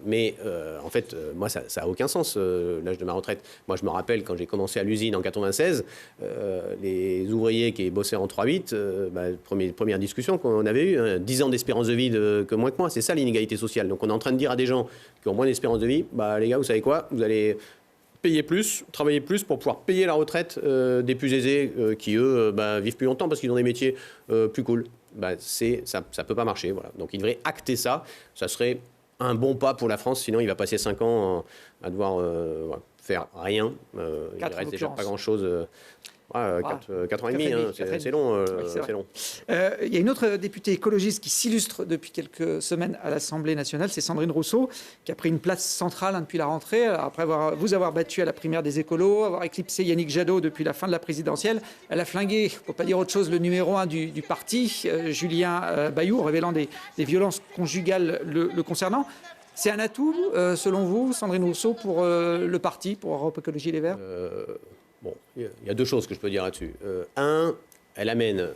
Mais en fait, moi, ça n'a aucun sens, l'âge de ma retraite. Moi, je me rappelle, quand j'ai commencé à l'usine en 96, les ouvriers qui bossaient en 3-8, première discussion qu'on avait eue, 10 ans d'espérance de vie que moins que moi. C'est ça l'inégalité sociale. Donc, on est en train de dire à des gens qui ont moins d'espérance de vie, les gars, vous savez quoi ? Vous allez payer plus, travailler plus pour pouvoir payer la retraite des plus aisés qui, eux, vivent plus longtemps parce qu'ils ont des métiers plus cool. Ça ne peut pas marcher. Voilà. Donc, il devrait acter ça. Ça serait un bon pas pour la France. Sinon, il va passer 5 ans à devoir faire rien. Il ne reste déjà pas grand-chose. 4 ans et demi, c'est long. C'est long. Il y a une autre députée écologiste qui s'illustre depuis quelques semaines à l'Assemblée nationale, c'est Sandrine Rousseau, qui a pris une place centrale depuis la rentrée. Après vous avoir battu à la primaire des écolos, avoir éclipsé Yannick Jadot depuis la fin de la présidentielle, elle a flingué, il ne faut pas dire autre chose, le numéro 1 du parti, Julien Bayou, révélant des violences conjugales le concernant. C'est un atout, selon vous, Sandrine Rousseau, pour le parti, pour Europe Écologie Les Verts ? Bon, il y a 2 choses que je peux dire là-dessus. Elle amène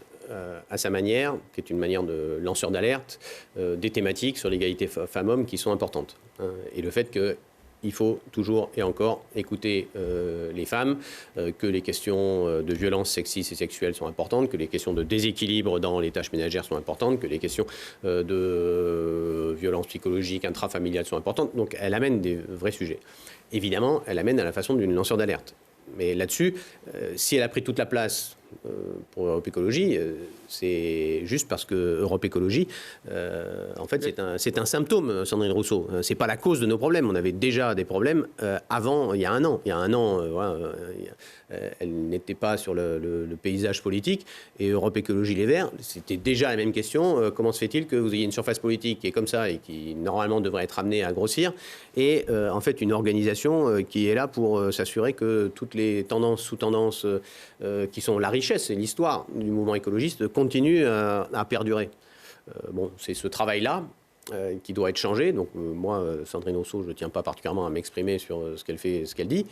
à sa manière, qui est une manière de lanceur d'alerte, des thématiques sur l'égalité femmes-hommes qui sont importantes. Et le fait qu'il faut toujours et encore écouter les femmes, que les questions de violences sexistes et sexuelles sont importantes, que les questions de déséquilibre dans les tâches ménagères sont importantes, que les questions de violences psychologiques, intrafamiliales sont importantes. Donc elle amène des vrais sujets. Évidemment, elle amène à la façon d'une lanceur d'alerte. Mais là-dessus, si elle a pris toute la place pour Europe Écologie, c'est juste parce que Europe Écologie, en fait, c'est un symptôme, Sandrine Rousseau. C'est pas la cause de nos problèmes. On avait déjà des problèmes avant, il y a un an. Il y a un an, elle n'était pas sur le paysage politique. Et Europe Écologie Les Verts, c'était déjà la même question. Comment se fait-il que vous ayez une surface politique qui est comme ça et qui, normalement, devrait être amenée à grossir, et en fait, une organisation qui est là pour s'assurer que toutes les tendances, sous-tendances qui sont la richesse et l'histoire du mouvement écologiste continuent à perdurer. C'est ce travail-là qui doit être changé. Donc moi, Sandrine Rousseau, je ne tiens pas particulièrement à m'exprimer sur ce qu'elle fait, ce qu'elle dit.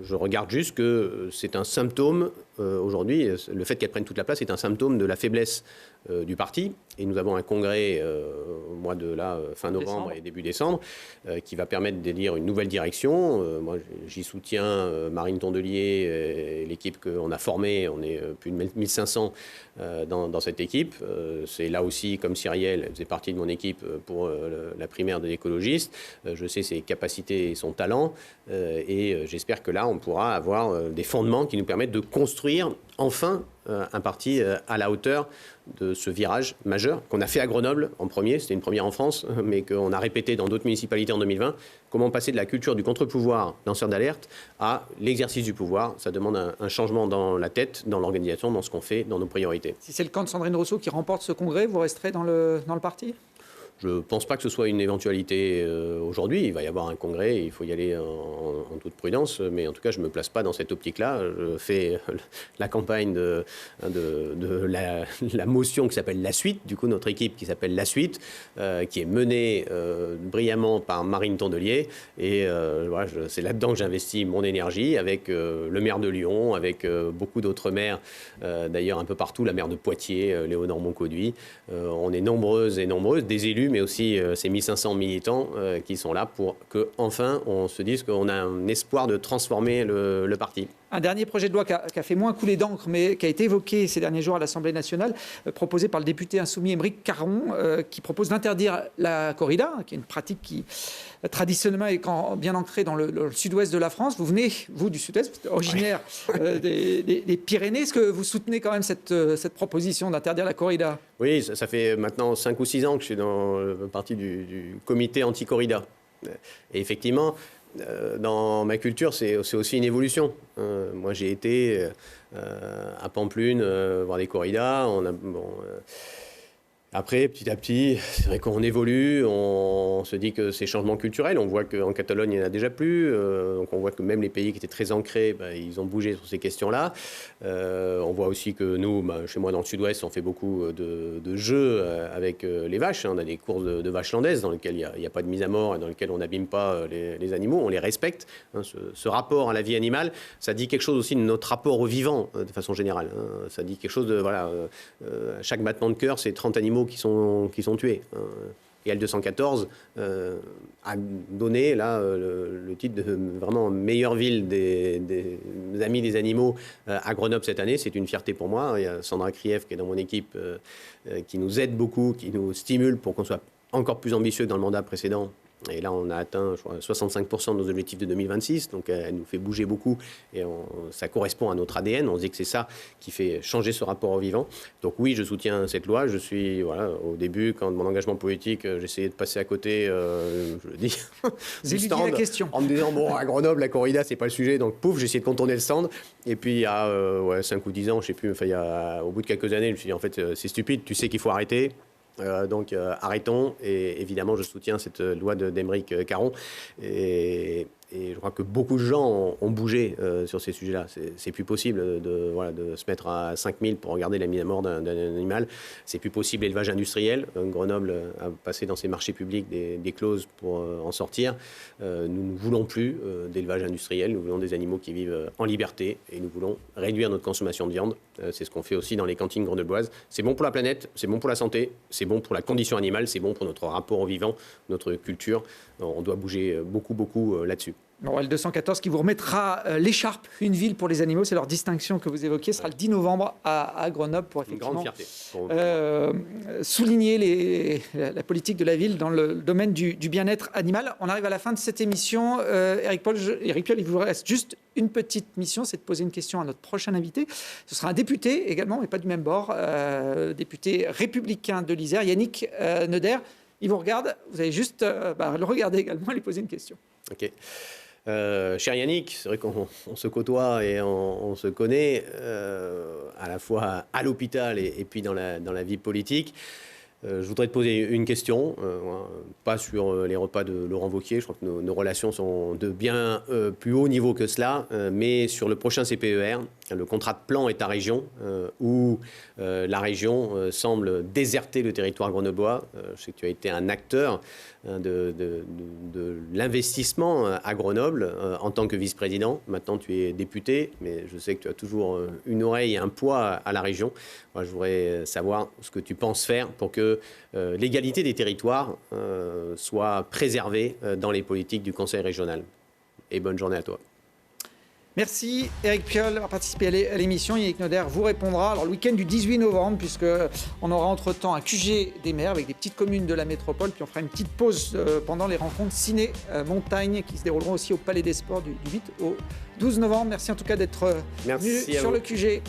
Je regarde juste que c'est un symptôme, aujourd'hui, le fait qu'elle prenne toute la place est un symptôme de la faiblesse du parti. Et nous avons un congrès au mois de fin novembre et début décembre qui va permettre d'élire une nouvelle direction. Moi, j'y soutiens Marine Tondelier et l'équipe qu'on a formée. On est plus de 1500 dans cette équipe. C'est là aussi, comme Cyrielle, elle faisait partie de mon équipe pour la primaire de l'écologiste. Je sais ses capacités et son talent. Et j'espère que là, on pourra avoir des fondements qui nous permettent de construire enfin un parti à la hauteur de ce virage majeur qu'on a fait à Grenoble en premier, c'était une première en France, mais qu'on a répété dans d'autres municipalités en 2020. Comment passer de la culture du contre-pouvoir, lanceur d'alerte, à l'exercice du pouvoir. Ça demande un changement dans la tête, dans l'organisation, dans ce qu'on fait, dans nos priorités. Si c'est le camp de Sandrine Rousseau qui remporte ce congrès, vous resterez dans le parti ? Je ne pense pas que ce soit une éventualité aujourd'hui. Il va y avoir un congrès, il faut y aller en toute prudence. Mais en tout cas, je ne me place pas dans cette optique-là. Je fais la campagne de la motion qui s'appelle La Suite. Du coup, notre équipe qui s'appelle La Suite, qui est menée brillamment par Marine Tondelier. Et voilà, c'est là-dedans que j'investis mon énergie, avec le maire de Lyon, avec beaucoup d'autres maires, d'ailleurs un peu partout, la maire de Poitiers, Léonore Moncoduit. On est nombreuses et nombreuses, des élus, mais aussi ces 1500 militants qui sont là pour qu'enfin on se dise qu'on a un espoir de transformer le parti. Un dernier projet de loi qui a fait moins couler d'encre, mais qui a été évoqué ces derniers jours à l'Assemblée nationale, proposé par le député insoumis Aymeric Caron, qui propose d'interdire la corrida, qui est une pratique qui traditionnellement est bien ancrée dans le sud-ouest de la France. Vous venez, vous, du sud-ouest, vous êtes originaire des Pyrénées. Est-ce que vous soutenez quand même cette proposition d'interdire la corrida ? Oui, ça fait maintenant 5 ou 6 ans que je suis dans le parti du comité anti-corrida. Et effectivement, dans ma culture, c'est aussi une évolution. Moi, j'ai été à Pampelune voir des corridas. Après, petit à petit, c'est vrai qu'on évolue, on se dit que c'est changement culturel. On voit qu'en Catalogne, il n'y en a déjà plus. Donc on voit que même les pays qui étaient très ancrés, ils ont bougé sur ces questions-là. On voit aussi que nous, chez moi dans le sud-ouest, on fait beaucoup de jeux avec les vaches. On a des courses de vaches landaises dans lesquelles il n'y a pas de mise à mort et dans lesquelles on n'abîme pas les animaux. On les respecte. Ce rapport à la vie animale, ça dit quelque chose aussi de notre rapport au vivant, de façon générale. Ça dit quelque chose de... Voilà, chaque battement de cœur, c'est 30 animaux qui sont tués. Et L214 a donné là, le titre de vraiment meilleure ville des amis des animaux à Grenoble cette année. C'est une fierté pour moi. Il y a Sandra Krief qui est dans mon équipe qui nous aide beaucoup, qui nous stimule pour qu'on soit encore plus ambitieux que dans le mandat précédent. Et là, on a atteint, je crois, 65% de nos objectifs de 2026. Donc, elle nous fait bouger beaucoup. Et ça correspond à notre ADN. On se dit que c'est ça qui fait changer ce rapport au vivant. Donc, oui, je soutiens cette loi. Je suis, voilà, au début, quand de mon engagement politique, j'essayais de passer à côté, je le dis, du stand, la question. En me disant, bon, à Grenoble, la corrida, c'est pas le sujet. Donc, pouf, j'ai essayé de contourner le stand. Et puis, il y a 5 ou 10 ans, je sais plus, enfin, au bout de quelques années, je me suis dit, en fait, c'est stupide. Tu sais qu'il faut arrêter. Donc arrêtons, et évidemment je soutiens cette loi d'Aymeric Caron, et je crois que beaucoup de gens ont bougé sur ces sujets-là. C'est plus possible de se mettre à 5000 pour regarder la mise à mort d'un animal. C'est plus possible l'élevage industriel. Grenoble a passé dans ses marchés publics des clauses pour en sortir. Nous ne voulons plus d'élevage industriel. Nous voulons des animaux qui vivent en liberté, et nous voulons réduire notre consommation de viande. C'est ce qu'on fait aussi dans les cantines grenobloises. C'est bon pour la planète, c'est bon pour la santé, c'est bon pour la condition animale, c'est bon pour notre rapport au vivant, notre culture. On doit bouger beaucoup là-dessus. Bon, L214 qui vous remettra l'écharpe, une ville pour les animaux, c'est leur distinction que vous évoquiez, sera le 10 novembre à Grenoble pour effectivement souligner la politique de la ville dans le domaine du bien-être animal. On arrive à la fin de cette émission. Éric Piolle, il vous reste juste une petite mission, c'est de poser une question à notre prochain invité. Ce sera un député également, mais pas du même bord, député républicain de l'Isère, Yannick Neuder. Il vous regarde, vous allez juste le regarder également et lui poser une question. Ok. Cher Yannick, c'est vrai qu'on se côtoie et on se connaît à la fois à l'hôpital et puis dans la vie politique. Je voudrais te poser une question, pas sur les repas de Laurent Wauquiez, je crois que nos relations sont de bien plus haut niveau que cela, mais sur le prochain CPER le contrat de plan État-région, où la région semble déserter le territoire grenoblois. Je sais que tu as été un acteur de l'investissement à Grenoble en tant que vice-président. Maintenant, tu es député, mais je sais que tu as toujours une oreille et un poids à la région. Moi, je voudrais savoir ce que tu penses faire pour que l'égalité des territoires soit préservée dans les politiques du Conseil régional. Et bonne journée à toi. Merci Éric Piolle d'avoir participé à l'émission. Yannick Noder vous répondra. Alors le week-end du 18 novembre, puisqu'on aura entre-temps un QG des maires avec des petites communes de la métropole. Puis on fera une petite pause pendant les rencontres ciné-montagne qui se dérouleront aussi au Palais des Sports du 8 au 12 novembre. Merci en tout cas d'être venu sur le QG.